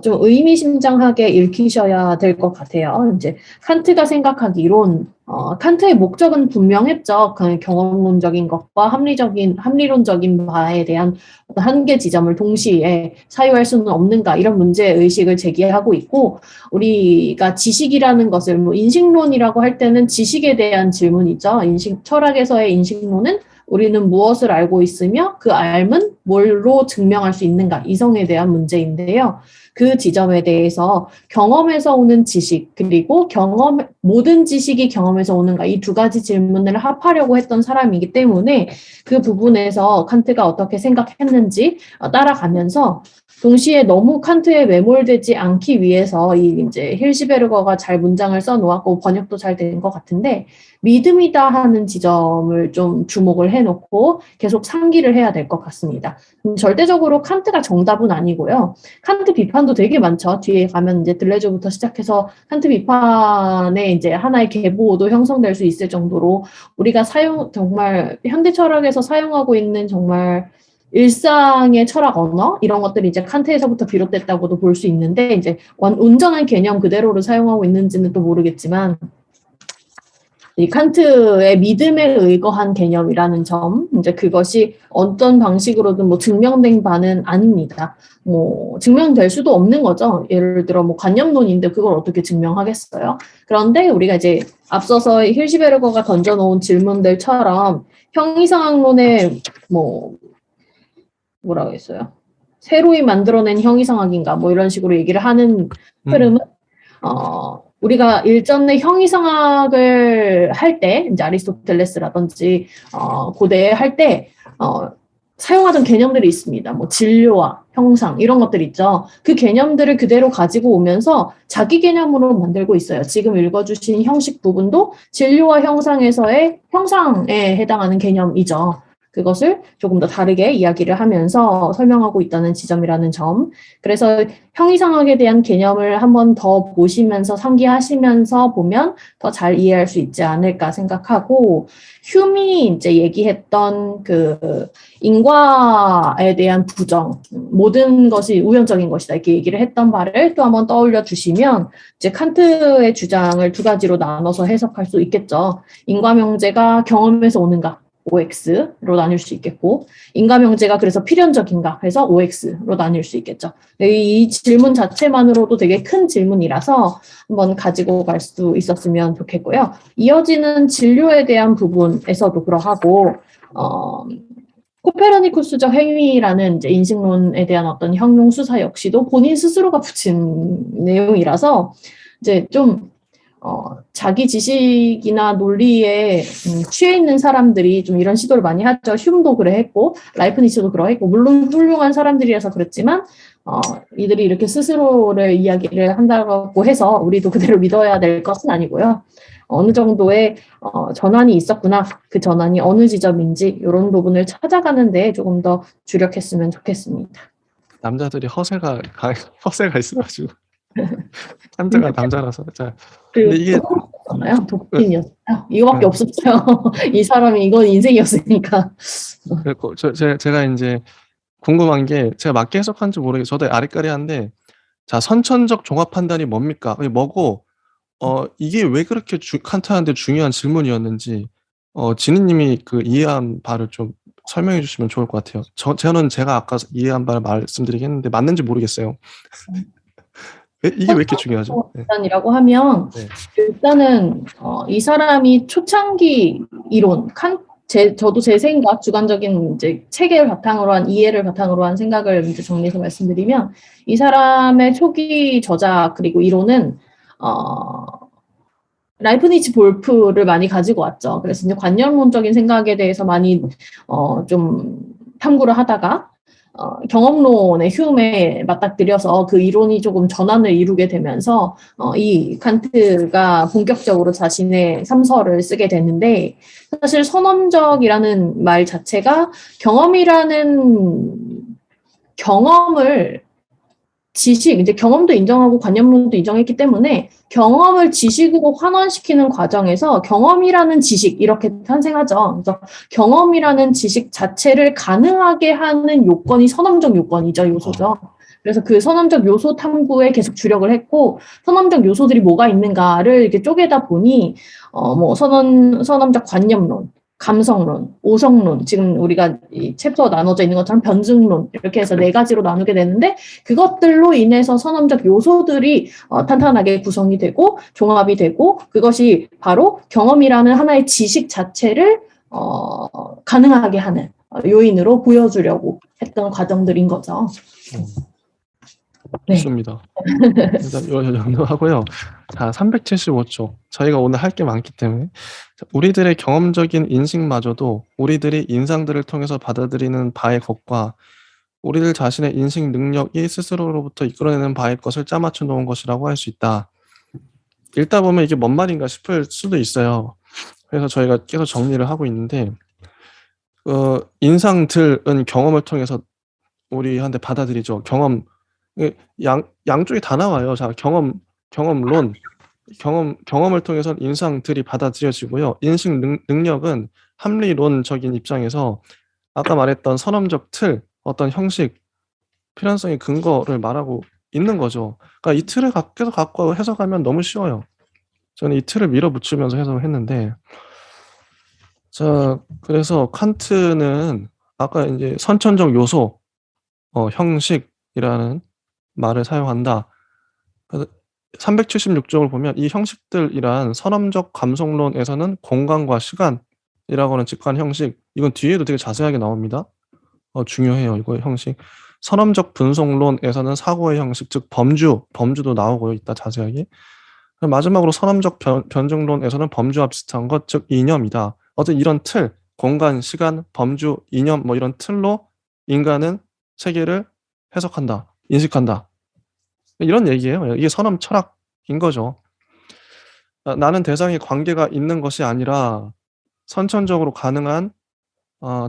Speaker 2: 좀 의미심장하게 읽히셔야 될 것 같아요. 이제 칸트가 생각하기론 칸트의 목적은 분명했죠. 그 경험론적인 것과 합리론적인 바에 대한 한계 지점을 동시에 사유할 수는 없는가 이런 문제 의식을 제기하고 있고 우리가 지식이라는 것을 뭐 인식론이라고 할 때는 지식에 대한 질문이죠. 철학에서의 인식론은 우리는 무엇을 알고 있으며 그 알은 뭘로 증명할 수 있는가 이성에 대한 문제인데요. 그 지점에 대해서 경험에서 오는 지식 그리고 모든 지식이 경험에서 오는가 이 두 가지 질문을 합하려고 했던 사람이기 때문에 그 부분에서 칸트가 어떻게 생각했는지 따라가면서 동시에 너무 칸트에 매몰되지 않기 위해서 이제 힐시베르거가 잘 문장을 써놓았고 번역도 잘 된 것 같은데 믿음이다 하는 지점을 좀 주목을 해놓고 계속 상기를 해야 될 것 같습니다. 절대적으로 칸트가 정답은 아니고요. 칸트 비판도 되게 많죠. 뒤에 가면 이제 들레즈부터 시작해서 칸트 비판의 이제 하나의 계보도 형성될 수 있을 정도로 우리가 정말 현대 철학에서 사용하고 있는 정말 일상의 철학 언어 이런 것들이 이제 칸트에서부터 비롯됐다고도 볼 수 있는데 이제 온전한 개념 그대로를 사용하고 있는지는 또 모르겠지만 이 칸트의 믿음에 의거한 개념이라는 점, 이제 그것이 어떤 방식으로든 뭐 증명된 바는 아닙니다. 뭐 증명될 수도 없는 거죠. 예를 들어 뭐 관념론인데 그걸 어떻게 증명하겠어요? 그런데 우리가 이제 앞서서 힐시베르거가 던져놓은 질문들처럼 형이상학론의 뭐 뭐라고 했어요? 새로이 만들어낸 형이상학인가 뭐 이런 식으로 얘기를 하는 흐름은 우리가 일전에 형이상학을 할 때, 이제 아리스토텔레스라든지 고대에 할 때 사용하던 개념들이 있습니다. 뭐 진료와 형상 이런 것들 있죠. 그 개념들을 그대로 가지고 오면서 자기 개념으로 만들고 있어요. 지금 읽어주신 형식 부분도 진료와 형상에서의 형상에 해당하는 개념이죠. 그것을 조금 더 다르게 이야기를 하면서 설명하고 있다는 지점이라는 점. 그래서 형이상학에 대한 개념을 한번 더 보시면서 상기하시면서 보면 더 잘 이해할 수 있지 않을까 생각하고, 휴미 이제 얘기했던 그 인과에 대한 부정, 모든 것이 우연적인 것이다 이렇게 얘기를 했던 바를 또 한번 떠올려 주시면 이제 칸트의 주장을 두 가지로 나눠서 해석할 수 있겠죠. 인과명제가 경험에서 오는가? OX로 나눌 수 있겠고, 인과명제가 그래서 필연적인가 해서 OX로 나눌 수 있겠죠. 이 질문 자체만으로도 되게 큰 질문이라서 한번 가지고 갈 수 있었으면 좋겠고요. 이어지는 진료에 대한 부분에서도 그러하고, 코페르니쿠스적 행위라는 이제 인식론에 대한 어떤 형용 수사 역시도 본인 스스로가 붙인 내용이라서 이제 좀 자기 지식이나 논리에 취해 있는 사람들이 좀 이런 시도를 많이 하죠. 흉도 그래 했고, 라이프니츠도 그러했고, 물론 훌륭한 사람들이라서 그렇지만, 이들이 이렇게 스스로를 이야기를 한다고 해서 우리도 그대로 믿어야 될 것은 아니고요. 어느 정도의 전환이 있었구나, 그 전환이 어느 지점인지 이런 부분을 찾아가는데 조금 더 주력했으면 좋겠습니다.
Speaker 1: 남자들이 허세가 있어가지고 칸트가 남자라서. 자,
Speaker 2: 그리고
Speaker 1: 근데 이게
Speaker 2: 독신이었잖아요. 독신이었어요. 이거밖에 없었어요. 이 사람이 이건 인생이었으니까.
Speaker 1: 그리고 제가 이제 궁금한 게, 제가 맞게 해석한지 모르겠어요. 저도 아리까리한데, 자, 선천적 종합 판단이 뭡니까? 그게 뭐고, 이게 왜 그렇게 칸트한테 중요한 질문이었는지, 지니님이 그 이해한 바를 좀 설명해 주시면 좋을 것 같아요. 저는 제가 아까 이해한 바를 말씀드리긴 했는데 맞는지 모르겠어요. 이게 왜 이렇게 중요하죠? 네.
Speaker 2: 판단이라고 하면
Speaker 1: 네.
Speaker 2: 일단은 이 사람이 초창기 이론, 저도 제 생각, 주관적인 이제 체계를 바탕으로 한 이해를 바탕으로 한 생각을 이제 정리해서 말씀드리면, 이 사람의 초기 저작 그리고 이론은 라이프니츠 볼프를 많이 가지고 왔죠. 그래서 이제 관념론적인 생각에 대해서 많이 좀 탐구를 하다가 경험론의 휴메에 맞닥뜨려서 그 이론이 조금 전환을 이루게 되면서 이 칸트가 본격적으로 자신의 삼서를 쓰게 됐는데, 사실 선언적이라는 말 자체가 경험을 지식, 이제 경험도 인정하고 관념론도 인정했기 때문에 경험을 지식으로 환원시키는 과정에서 경험이라는 지식, 이렇게 탄생하죠. 그래서 경험이라는 지식 자체를 가능하게 하는 요건이 선언적 요건이죠, 요소죠. 그래서 그 선언적 요소 탐구에 계속 주력을 했고, 선언적 요소들이 뭐가 있는가를 이렇게 쪼개다 보니, 뭐 선언적 관념론, 감성론, 오성론, 지금 우리가 이 챕터 나눠져 있는 것처럼 변증론, 이렇게 해서 4가지로 나누게 되는데, 그것들로 인해서 선언적 요소들이 탄탄하게 구성이 되고 종합이 되고, 그것이 바로 경험이라는 하나의 지식 자체를 가능하게 하는 요인으로 보여주려고 했던 과정들인 거죠. 네.
Speaker 1: 좋습니다. 일단 연도하고요. 자, 375초. 저희가 오늘 할 게 많기 때문에, 자, 우리들의 경험적인 인식마저도 우리들이 인상들을 통해서 받아들이는 바의 것과 우리들 자신의 인식 능력이 스스로로부터 이끌어내는 바의 것을 짜맞춰 놓은 것이라고 할 수 있다. 읽다 보면 이게 뭔 말인가 싶을 수도 있어요. 그래서 저희가 계속 정리를 하고 있는데, 인상들은 경험을 통해서 우리한테 받아들이죠. 양쪽이 다 나와요. 자, 경험론, 경험을 통해서 인상들이 받아들여지고요. 인식 능력은 합리론적인 입장에서 아까 말했던 선험적 틀, 어떤 형식, 필연성의 근거를 말하고 있는 거죠. 그러니까 이 틀을 계속 갖고 해석하면 너무 쉬워요. 저는 이 틀을 밀어붙이면서 해석을 했는데, 자, 그래서 칸트는 아까 이제 선천적 요소, 형식이라는 말을 사용한다. 그래서 376쪽을 보면 이 형식들이란 선험적 감성론에서는 공간과 시간이라고 하는 직관 형식, 이건 뒤에도 되게 자세하게 나옵니다. 중요해요, 이거 형식. 선험적 분석론에서는 사고의 형식, 즉 범주도 나오고요, 이따 자세하게. 마지막으로 선험적 변증론에서는 범주와 비슷한 것, 즉 이념이다. 어떤 이런 틀, 공간, 시간, 범주, 이념 뭐 이런 틀로 인간은 세계를 해석한다, 인식한다. 이런 얘기예요. 이게 선험 철학인 거죠. 나는 대상의 관계가 있는 것이 아니라 선천적으로 가능한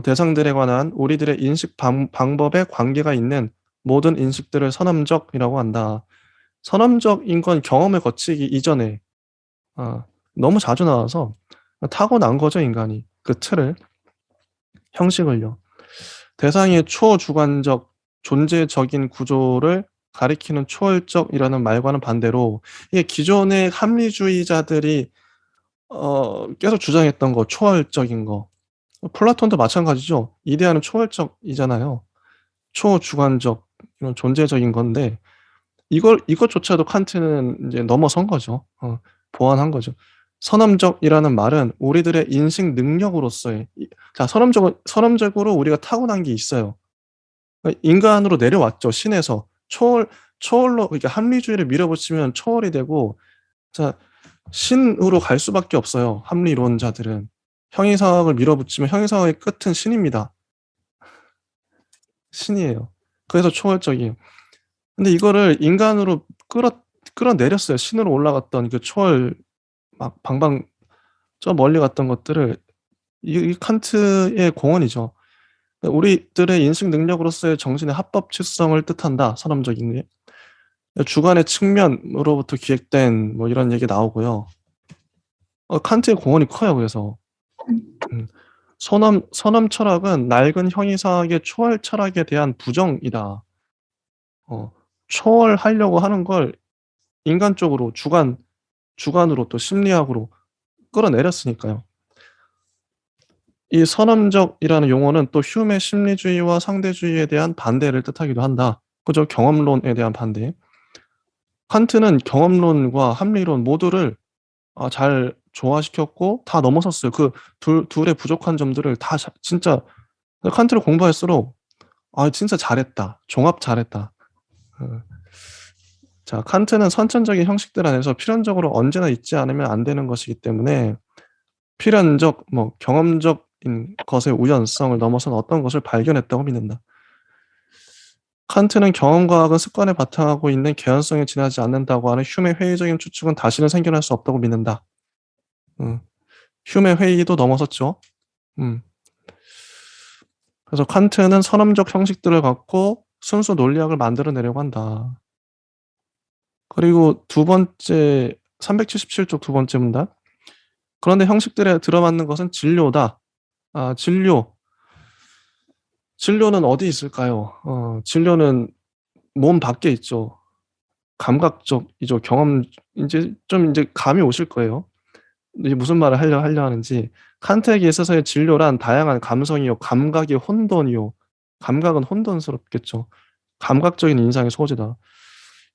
Speaker 1: 대상들에 관한 우리들의 인식 방법에 관계가 있는 모든 인식들을 선험적이라고 한다. 선험적인 건 경험을 거치기 이전에 너무 자주 나와서 타고난 거죠, 인간이. 그 틀을, 형식을요. 대상의 초주관적, 존재적인 구조를 가리키는 초월적이라는 말과는 반대로 이게 기존의 합리주의자들이 계속 주장했던 거, 초월적인 거. 플라톤도 마찬가지죠. 이데아는 초월적이잖아요. 초주관적, 이런 존재적인 건데 이것조차도 칸트는 이제 넘어선 거죠. 보완한 거죠. 선험적이라는 말은 우리들의 인식 능력으로서의 자, 선험적으로 우리가 타고난 게 있어요. 인간으로 내려왔죠. 신에서 초월로 이렇게 합리주의를 밀어붙이면 초월이 되고 자, 신으로 갈 수밖에 없어요. 합리론자들은 형이상학을 밀어붙이면 형이상학의 끝은 신입니다. 신이에요. 그래서 초월적이에요. 근데 이거를 인간으로 끌어내렸어요. 신으로 올라갔던 그 초월 막 방방 저 멀리 갔던 것들을 이 칸트의 공헌이죠. 우리들의 인식 능력으로서의 정신의 합법치성을 뜻한다. 선험적인 게. 주관의 측면으로부터 기획된 뭐 이런 얘기 나오고요. 칸트의 공헌이 커요. 그래서 선험 철학은 낡은 형이상학의 초월 철학에 대한 부정이다. 초월하려고 하는 걸 인간적으로 주관으로 또 심리학으로 끌어내렸으니까요. 이 선험적이라는 용어는 또 휴메 심리주의와 상대주의에 대한 반대를 뜻하기도 한다. 그죠? 경험론에 대한 반대. 칸트는 경험론과 합리론 모두를 잘 조화시켰고 다 넘어섰어요. 그 둘의 부족한 점들을 다 진짜 칸트를 공부할수록 진짜 잘했다. 종합 잘했다. 자, 칸트는 선천적인 형식들 안에서 필연적으로 언제나 있지 않으면 안 되는 것이기 때문에 필연적, 경험적인 것의 우연성을 넘어선 어떤 것을 발견했다고 믿는다. 칸트는 경험과학은 습관에 바탕하고 있는 개연성에 지나지 않는다고 하는 휴메 회의적인 추측은 다시는 생겨날 수 없다고 믿는다. 휴메 회의도 넘어섰죠. 그래서 칸트는 선험적 형식들을 갖고 순수 논리학을 만들어내려고 한다. 그리고 두 번째 377쪽 두 번째 문단. 그런데 형식들에 들어맞는 것은 진료다. 진료는 어디 있을까요? 진료는 몸 밖에 있죠. 감각적이죠. 경험 이제 감이 오실 거예요. 이제 무슨 말을 하려 하는지. 칸트에게 있어서의 진료란 다양한 감성이요, 감각이 혼돈이요. 감각은 혼돈스럽겠죠. 감각적인 인상의 소재다.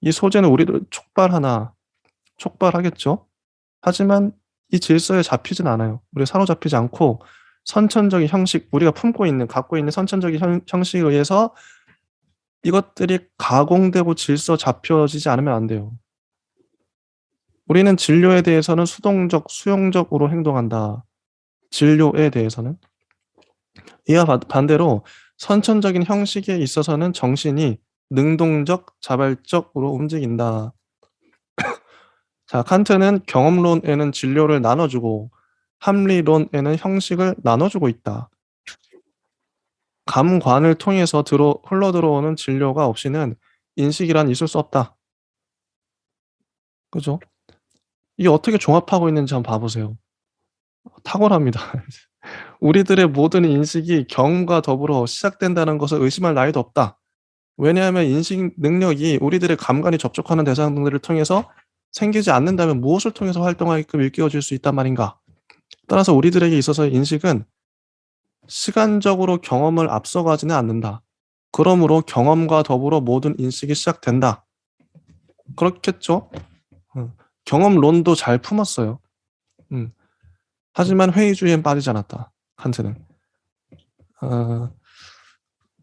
Speaker 1: 이 소재는 우리를 촉발하겠죠. 하지만 이 질서에 잡히진 않아요. 우리 사로잡히지 않고 선천적인 형식, 우리가 갖고 있는 선천적인 형식에 의해서 이것들이 가공되고 질서 잡혀지지 않으면 안 돼요. 우리는 진료에 대해서는 수용적으로 행동한다. 진료에 대해서는. 이와 반대로 선천적인 형식에 있어서는 정신이 능동적, 자발적으로 움직인다. 자, 칸트는 경험론에는 진료를 나눠주고 합리론에는 형식을 나눠주고 있다. 감관을 통해서 흘러들어오는 진료가 없이는 인식이란 있을 수 없다. 그죠? 이게 어떻게 종합하고 있는지 한번 봐보세요. 탁월합니다. 우리들의 모든 인식이 경험과 더불어 시작된다는 것을 의심할 나위도 없다. 왜냐하면 인식 능력이 우리들의 감관이 접촉하는 대상들을 통해서 생기지 않는다면 무엇을 통해서 활동하게끔 일깨워줄 수 있단 말인가? 따라서 우리들에게 있어서 인식은 시간적으로 경험을 앞서가지는 않는다. 그러므로 경험과 더불어 모든 인식이 시작된다. 그렇겠죠? 경험론도 잘 품었어요. 하지만 회의주의엔 빠지지 않았다. 칸트는.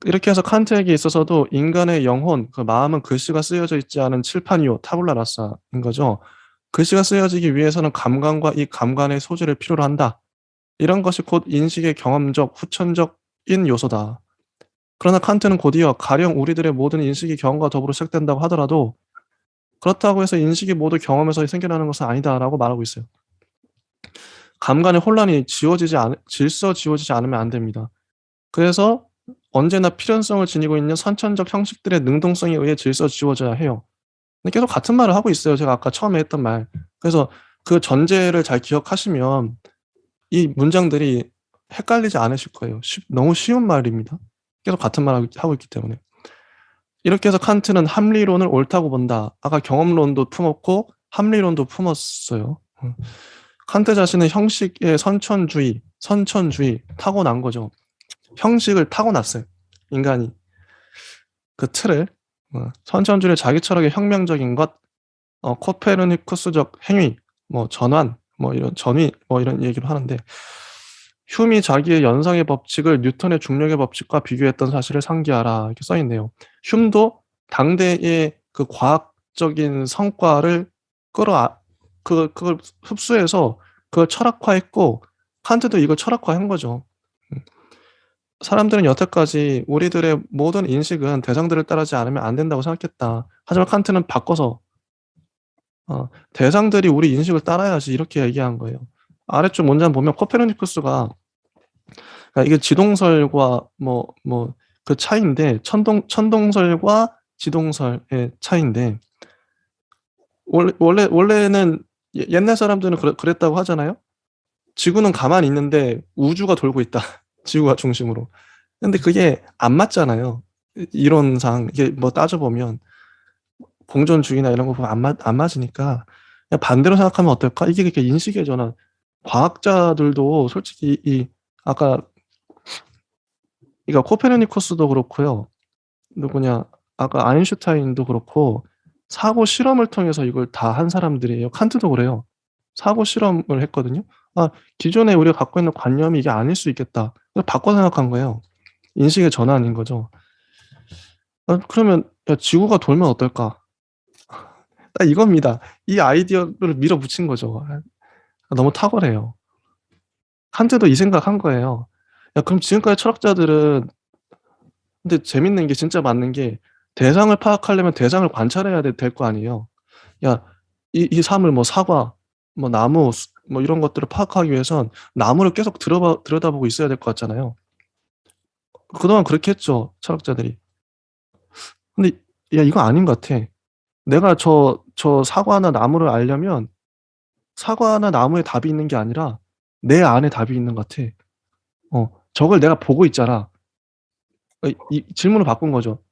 Speaker 1: 이렇게 해서 칸트에게 있어서도 인간의 영혼, 그 마음은 글씨가 쓰여져 있지 않은 칠판 위요, 타블라 라사인 거죠. 글씨가 쓰여지기 위해서는 감관과 이 감관의 소지를 필요로 한다. 이런 것이 곧 인식의 경험적, 후천적인 요소다. 그러나 칸트는 곧이어 가령 우리들의 모든 인식이 경험과 더불어 시작된다고 하더라도 그렇다고 해서 인식이 모두 경험에서 생겨나는 것은 아니다라고 말하고 있어요. 감관의 혼란이 지워지지 않으면 안 됩니다. 그래서 언제나 필연성을 지니고 있는 선천적 형식들의 능동성에 의해 지워져야 해요. 근데 계속 같은 말을 하고 있어요. 제가 아까 처음에 했던 말. 그래서 그 전제를 잘 기억하시면 이 문장들이 헷갈리지 않으실 거예요. 너무 쉬운 말입니다. 계속 같은 말을 하고 있기 때문에. 이렇게 해서 칸트는 합리론을 옳다고 본다. 아까 경험론도 품었고 합리론도 품었어요. 칸트 자신은 형식의 선천주의 타고난 거죠. 형식을 타고났어요. 인간이. 그 틀을 선천주의 자기 철학의 혁명적인 것, 코페르니쿠스적 행위, 전환, 전위, 이런 얘기를 하는데 흉이 자기의 연상의 법칙을 뉴턴의 중력의 법칙과 비교했던 사실을 상기하라 이렇게 써 있네요. 흉도 당대의 그 과학적인 성과를 그걸 흡수해서 그걸 철학화했고 칸트도 이걸 철학화한 거죠. 사람들은 여태까지 우리들의 모든 인식은 대상들을 따르지 않으면 안 된다고 생각했다. 하지만 칸트는 바꿔서 대상들이 우리 인식을 따라야지 이렇게 얘기한 거예요. 아래쪽 문장 보면 코페르니쿠스가 그러니까 이게 지동설과 그 차이인데 천동설과 지동설의 차이인데 원래는 옛날 사람들은 그랬다고 하잖아요. 지구는 가만히 있는데 우주가 돌고 있다. 지구가 중심으로. 근데 그게 안 맞잖아요. 이론상 이게 따져보면 공존주의나 이런 거 보면 안 맞으니까 그냥 반대로 생각하면 어떨까? 이게 그렇게 인식의 전환. 과학자들도 솔직히 아까 그러니까 코페르니쿠스도 그렇고요. 누구냐? 아까 아인슈타인도 그렇고 사고 실험을 통해서 이걸 다 한 사람들이에요. 칸트도 그래요. 사고 실험을 했거든요. 기존에 우리가 갖고 있는 관념이 이게 아닐 수 있겠다. 그래서 바꿔 생각한 거예요. 인식의 전환인 거죠. 그러면 야, 지구가 돌면 어떨까? 딱 이겁니다. 이 아이디어를 밀어붙인 거죠. 너무 탁월해요. 칸트도 이 생각한 거예요. 야, 그럼 지금까지 철학자들은 근데 재밌는 게 진짜 맞는 게 대상을 파악하려면 대상을 관찰해야 될 거 아니에요. 야, 이 삶을 사과, 나무, 이런 것들을 파악하기 위해선 나무를 계속 들여다보고 있어야 될 것 같잖아요. 그동안 그렇게 했죠, 철학자들이. 근데 야, 이거 아닌 것 같아. 내가 저 사과나 나무를 알려면 사과나 나무에 답이 있는 게 아니라 내 안에 답이 있는 것 같아. 저걸 내가 보고 있잖아. 이 질문을 바꾼 거죠.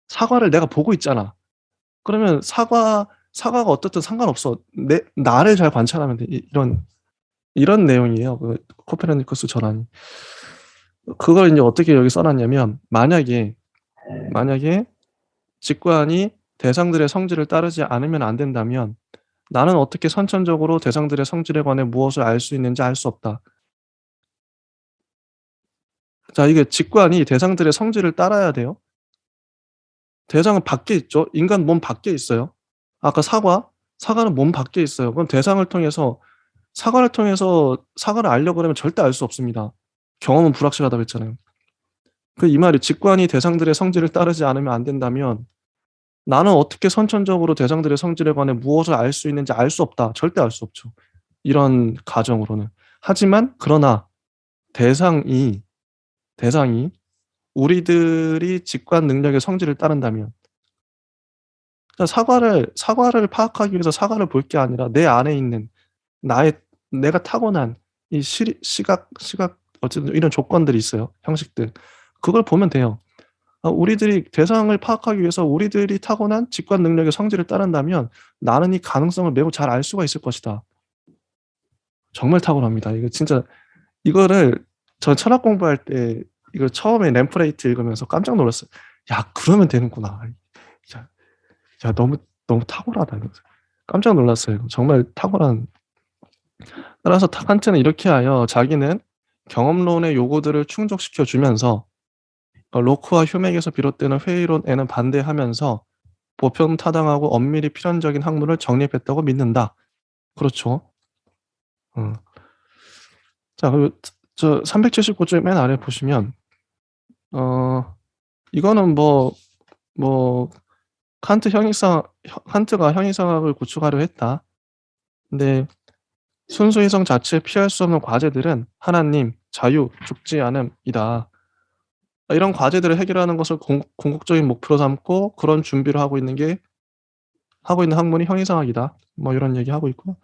Speaker 1: 사과를 내가 보고 있잖아. 그러면 사과가 어떻든 상관없어. 나를 잘 관찰하면 돼. 이런 내용이에요. 그 코페르니쿠스 전환이. 그걸 이제 어떻게 여기 써놨냐면 만약에 직관이 대상들의 성질을 따르지 않으면 안 된다면 나는 어떻게 선천적으로 대상들의 성질에 관해 무엇을 알 수 있는지 알 수 없다. 자, 이게 직관이 대상들의 성질을 따라야 돼요. 대상은 밖에 있죠. 인간 몸 밖에 있어요. 아까 사과는 몸 밖에 있어요. 그럼 사과를 통해서 사과를 알려고 그러면 절대 알 수 없습니다. 경험은 불확실하다고 했잖아요. 이 말이 직관이 대상들의 성질을 따르지 않으면 안 된다면 나는 어떻게 선천적으로 대상들의 성질에 관해 무엇을 알 수 있는지 알 수 없다. 절대 알 수 없죠. 이런 가정으로는. 하지만 그러나 대상이 우리들이 직관 능력의 성질을 따른다면 사과를 파악하기 위해서 사과를 볼 게 아니라 내 안에 있는 내가 타고난 이 시각 어쨌든 이런 조건들이 있어요. 형식들. 그걸 보면 돼요. 우리들이 대상을 파악하기 위해서 우리들이 타고난 직관 능력의 성질을 따른다면 나는 이 가능성을 매우 잘 알 수가 있을 것이다. 정말 탁월합니다. 이거 진짜 이거를 전 철학 공부할 때 이거 처음에 램프레이트 읽으면서 깜짝 놀랐어요. 야, 그러면 되는구나. 야, 야 너무 탁월하다. 이러면서. 깜짝 놀랐어요. 정말 탁월한. 따라서 칸트는 이렇게 하여 자기는 경험론의 요구들을 충족시켜 주면서 로크와 휴맥에서 비롯되는 회의론에는 반대하면서 보편타당하고 엄밀히 필연적인 학문을 정립했다고 믿는다. 그렇죠. 자, 그리고 저 379쪽 맨 아래 보시면 이거는 칸트가 형이상학을 구축하려 했다. 근데 순수 이성 자체에 피할 수 없는 과제들은 하나님, 자유, 죽지 않음이다. 이런 과제들을 해결하는 것을 궁극적인 목표로 삼고 그런 준비를 하고 있는 학문이 형이상학이다. 뭐 이런 얘기 하고 있고요.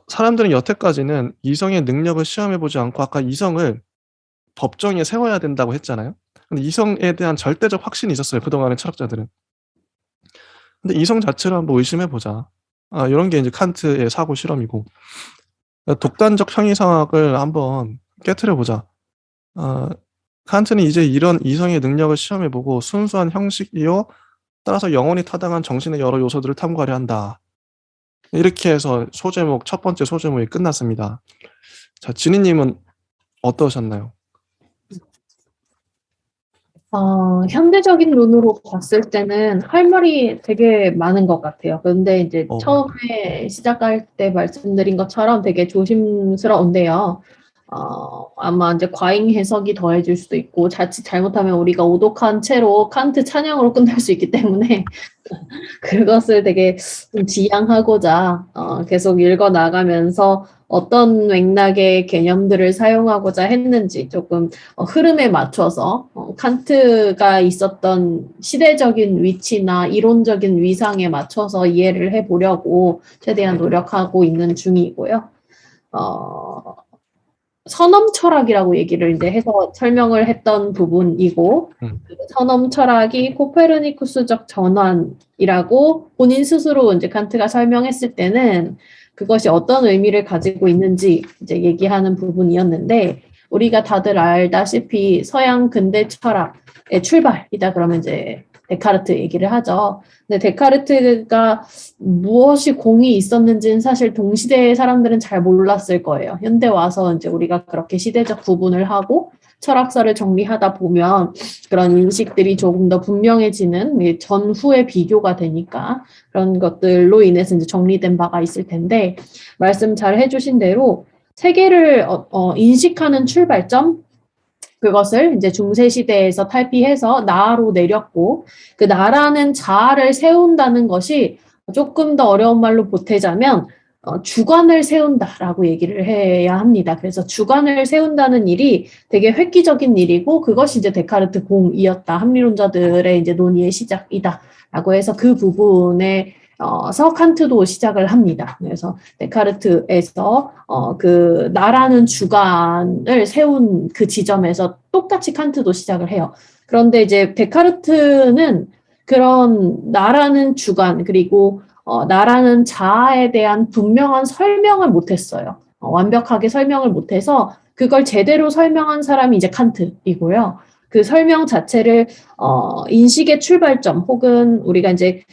Speaker 1: 사람들은 여태까지는 이성의 능력을 시험해보지 않고 아까 이성을 법정에 세워야 된다고 했잖아요. 근데 이성에 대한 절대적 확신이 있었어요. 그동안의 철학자들은. 근데 이성 자체를 한번 의심해보자. 이런 게 이제 칸트의 사고 실험이고. 독단적 형이상학을 한번 깨트려보자. 칸트는 이제 이런 이성의 능력을 시험해보고 순수한 형식이요. 따라서 영원히 타당한 정신의 여러 요소들을 탐구하려 한다. 이렇게 해서 첫 번째 소제목이 끝났습니다. 자, 진희님은 어떠셨나요?
Speaker 2: 현대적인 눈으로 봤을 때는 할 말이 되게 많은 것 같아요. 그런데 이제 처음에 시작할 때 말씀드린 것처럼 되게 조심스러운데요. 아마 이제 과잉 해석이 더해질 수도 있고, 자칫 잘못하면 우리가 오독한 채로 칸트 찬양으로 끝날 수 있기 때문에, 그것을 되게 좀 지양하고자, 계속 읽어 나가면서 어떤 맥락의 개념들을 사용하고자 했는지 조금 흐름에 맞춰서 칸트가 있었던 시대적인 위치나 이론적인 위상에 맞춰서 이해를 해보려고 최대한 노력하고 있는 중이고요. 선엄 철학이라고 얘기를 이제 해서 설명을 했던 부분이고, 그 선엄 철학이 코페르니쿠스적 전환이라고 본인 스스로 이제 칸트가 설명했을 때는 그것이 어떤 의미를 가지고 있는지 이제 얘기하는 부분이었는데, 우리가 다들 알다시피 서양 근대 철학의 출발이다 그러면 이제 데카르트 얘기를 하죠. 근데 데카르트가 무엇이 공이 있었는지는 사실 동시대의 사람들은 잘 몰랐을 거예요. 현대 와서 이제 우리가 그렇게 시대적 구분을 하고 철학사를 정리하다 보면 그런 인식들이 조금 더 분명해지는 전후의 비교가 되니까 그런 것들로 인해서 이제 정리된 바가 있을 텐데, 말씀 잘 해주신 대로 세계를 인식하는 출발점, 그것을 이제 중세시대에서 탈피해서 나로 내렸고, 그 나라는 자아를 세운다는 것이 조금 더 어려운 말로 보태자면 주관을 세운다라고 얘기를 해야 합니다. 그래서 주관을 세운다는 일이 되게 획기적인 일이고, 그것이 이제 데카르트 공이었다. 합리론자들의 이제 논의의 시작이다라고 해서 그 부분에 칸트도 시작을 합니다. 그래서 데카르트에서 그 나라는 주관을 세운 그 지점에서 똑같이 칸트도 시작을 해요. 그런데 이제 데카르트는 그런 나라는 주관 그리고 나라는 자아에 대한 분명한 설명을 못했어요. 완벽하게 설명을 못해서 그걸 제대로 설명한 사람이 이제 칸트이고요. 그 설명 자체를 인식의 출발점 혹은 우리가 이제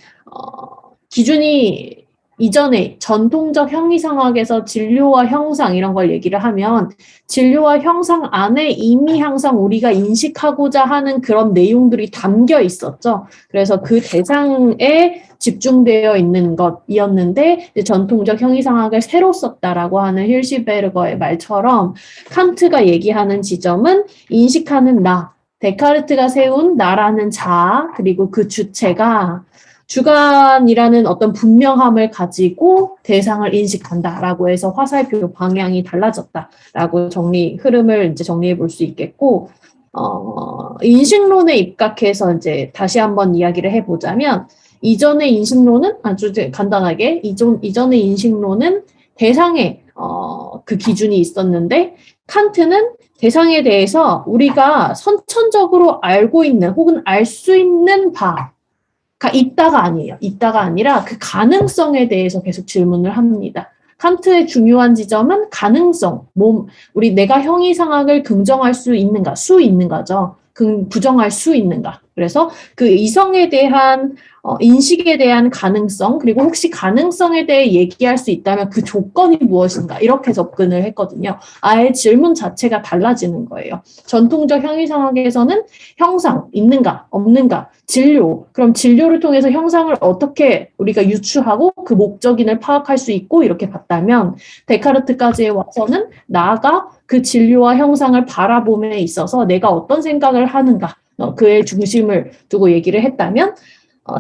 Speaker 2: 기준이 이전에 전통적 형이상학에서 진료와 형상 이런 걸 얘기를 하면 진료와 형상 안에 이미 항상 우리가 인식하고자 하는 그런 내용들이 담겨 있었죠. 그래서 그 대상에 집중되어 있는 것이었는데 전통적 형이상학을 새로 썼다라고 하는 힐시베르거의 말처럼 칸트가 얘기하는 지점은 인식하는 나, 데카르트가 세운 나라는 자아 그리고 그 주체가 주관이라는 어떤 분명함을 가지고 대상을 인식한다라고 해서 화살표 방향이 달라졌다라고 흐름을 이제 정리해 볼 수 있겠고, 인식론에 입각해서 이제 다시 한번 이야기를 해보자면, 이전의 인식론은 아주 간단하게, 이전의 인식론은 대상의 그 기준이 있었는데, 칸트는 대상에 대해서 우리가 선천적으로 알고 있는 혹은 알 수 있는 바가 있다가 아니에요. 있다가 아니라 그 가능성에 대해서 계속 질문을 합니다. 칸트의 중요한 지점은 가능성, 우리 내가 형이상학을 긍정할 수 있는가, 수 있는가죠. 부정할 수 있는가. 그래서 그 이성에 대한 인식에 대한 가능성, 그리고 혹시 가능성에 대해 얘기할 수 있다면 그 조건이 무엇인가, 이렇게 접근을 했거든요. 아예 질문 자체가 달라지는 거예요. 전통적 형이상학에서는 형상, 있는가, 없는가, 진료, 그럼 진료를 통해서 형상을 어떻게 우리가 유추하고 그 목적인을 파악할 수 있고 이렇게 봤다면, 데카르트까지 와서는 나아가 그 진료와 형상을 바라봄에 있어서 내가 어떤 생각을 하는가, 그의 중심을 두고 얘기를 했다면,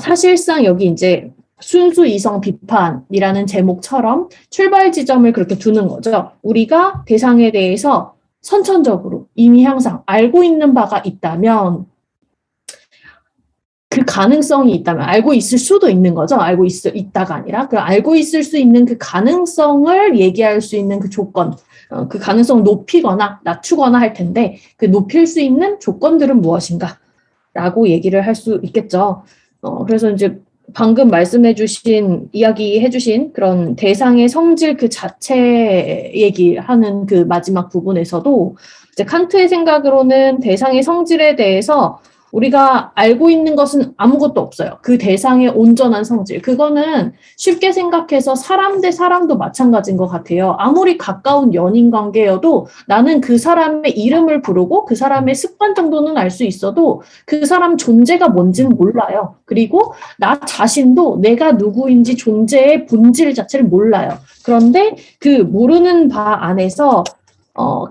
Speaker 2: 사실상 여기 이제 순수 이성 비판이라는 제목처럼 출발 지점을 그렇게 두는 거죠. 우리가 대상에 대해서 선천적으로 이미 항상 알고 있는 바가 있다면, 그 가능성이 있다면, 알고 있을 수도 있는 거죠. 있다가 아니라 그 알고 있을 수 있는 그 가능성을 얘기할 수 있는 그 조건, 그 가능성을 높이거나 낮추거나 할 텐데, 그 높일 수 있는 조건들은 무엇인가 라고 얘기를 할 수 있겠죠. 그래서 이제 방금 이야기해주신 그런 대상의 성질 그 자체 얘기하는 그 마지막 부분에서도 이제 칸트의 생각으로는 대상의 성질에 대해서 우리가 알고 있는 것은 아무것도 없어요. 그 대상의 온전한 성질. 그거는 쉽게 생각해서 사람 대 사람도 마찬가지인 것 같아요. 아무리 가까운 연인 관계여도 나는 그 사람의 이름을 부르고 그 사람의 습관 정도는 알 수 있어도 그 사람 존재가 뭔지는 몰라요. 그리고 나 자신도 내가 누구인지 존재의 본질 자체를 몰라요. 그런데 그 모르는 바 안에서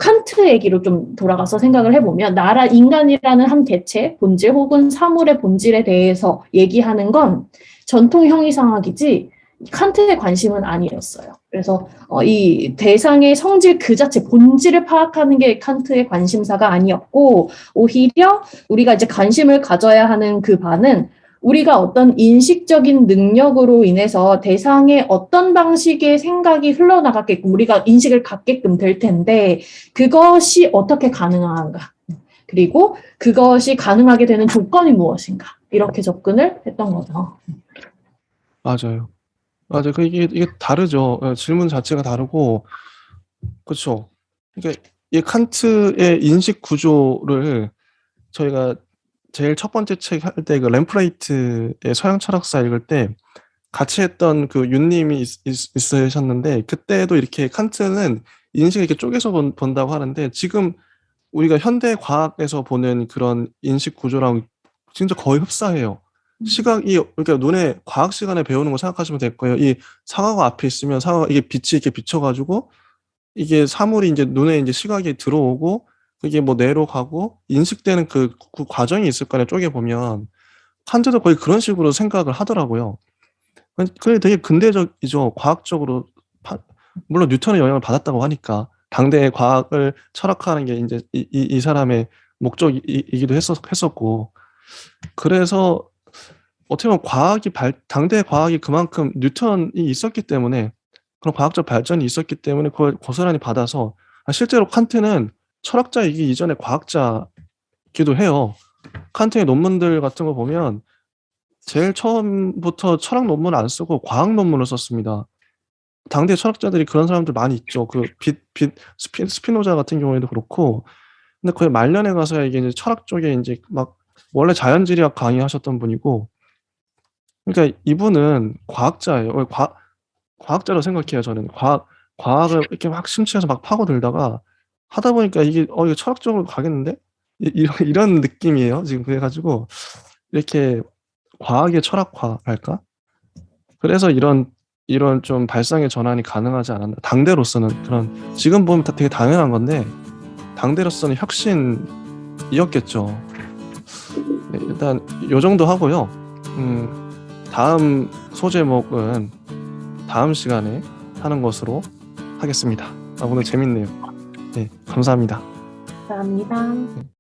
Speaker 2: 칸트 얘기로 좀 돌아가서 생각을 해보면 인간이라는 한 개체, 본질 혹은 사물의 본질에 대해서 얘기하는 건 전통 형이상학이지 칸트의 관심은 아니었어요. 그래서 이 대상의 성질 그 자체, 본질을 파악하는 게 칸트의 관심사가 아니었고, 오히려 우리가 이제 관심을 가져야 하는 그 바는 우리가 어떤 인식적인 능력으로 인해서 대상의 어떤 방식의 생각이 흘러나갔게끔 우리가 인식을 갖게끔 될 텐데, 그것이 어떻게 가능한가, 그리고 그것이 가능하게 되는 조건이 무엇인가, 이렇게 접근을 했던 거죠.
Speaker 1: 맞아요. 맞아요. 이게 다르죠. 질문 자체가 다르고, 그렇죠. 그러니까 이 칸트의 인식 구조를 저희가 제일 첫 번째 책 할 때 그 램프레이트의 서양 철학사 읽을 때 같이 했던 그 윤님이 있으셨는데, 그때도 이렇게 칸트는 인식을 이렇게 쪼개서 본다고 하는데, 지금 우리가 현대 과학에서 보는 그런 인식 구조랑 진짜 거의 흡사해요. 시각이, 그러니까 눈에 과학 시간에 배우는 거 생각하시면 될 거예요. 이 사과가 앞에 있으면 이게 빛이 이렇게 비춰가지고 이게 사물이 이제 눈에 이제 시각이 들어오고 그게 뭐 뇌로 가고 인식되는 그 과정이 있을 거 아니에요. 쪼개 보면 칸트도 거의 그런 식으로 생각을 하더라고요. 그게 되게 근대적이죠. 과학적으로 물론 뉴턴의 영향을 받았다고 하니까 당대의 과학을 철학하는 게 이제 이 사람의 목적이기도 했었고, 그래서 어떻게 보면 당대의 과학이 그만큼 뉴턴이 있었기 때문에, 그런 과학적 발전이 있었기 때문에 그걸 고스란히 받아서, 실제로 칸트는 철학자이기 이전에 과학자이기도 해요. 칸트의 논문들 같은 거 보면 제일 처음부터 철학 논문을 안 쓰고 과학 논문을 썼습니다. 당대 철학자들이 그런 사람들 많이 있죠. 스피노자 같은 경우에도 그렇고. 근데 거의 말년에 가서야 이게 이제 철학 쪽에 이제 막 원래 자연지리학 강의하셨던 분이고, 그러니까 이분은 과학자예요. 과학자로 생각해요, 저는. 과학을 이렇게 막 심취해서 막 파고들다가 하다 보니까 이거 철학적으로 가겠는데? 이런 느낌이에요, 지금. 그래가지고 이렇게 과학의 철학화랄까? 그래서 이런 좀 발상의 전환이 가능하지 않았나. 당대로서는 지금 보면 되게 당연한 건데, 당대로서는 혁신이었겠죠. 네, 일단 요 정도 하고요. 다음 소제목은 다음 시간에 하는 것으로 하겠습니다. 오늘 재밌네요. 네, 감사합니다.
Speaker 2: 감사합니다.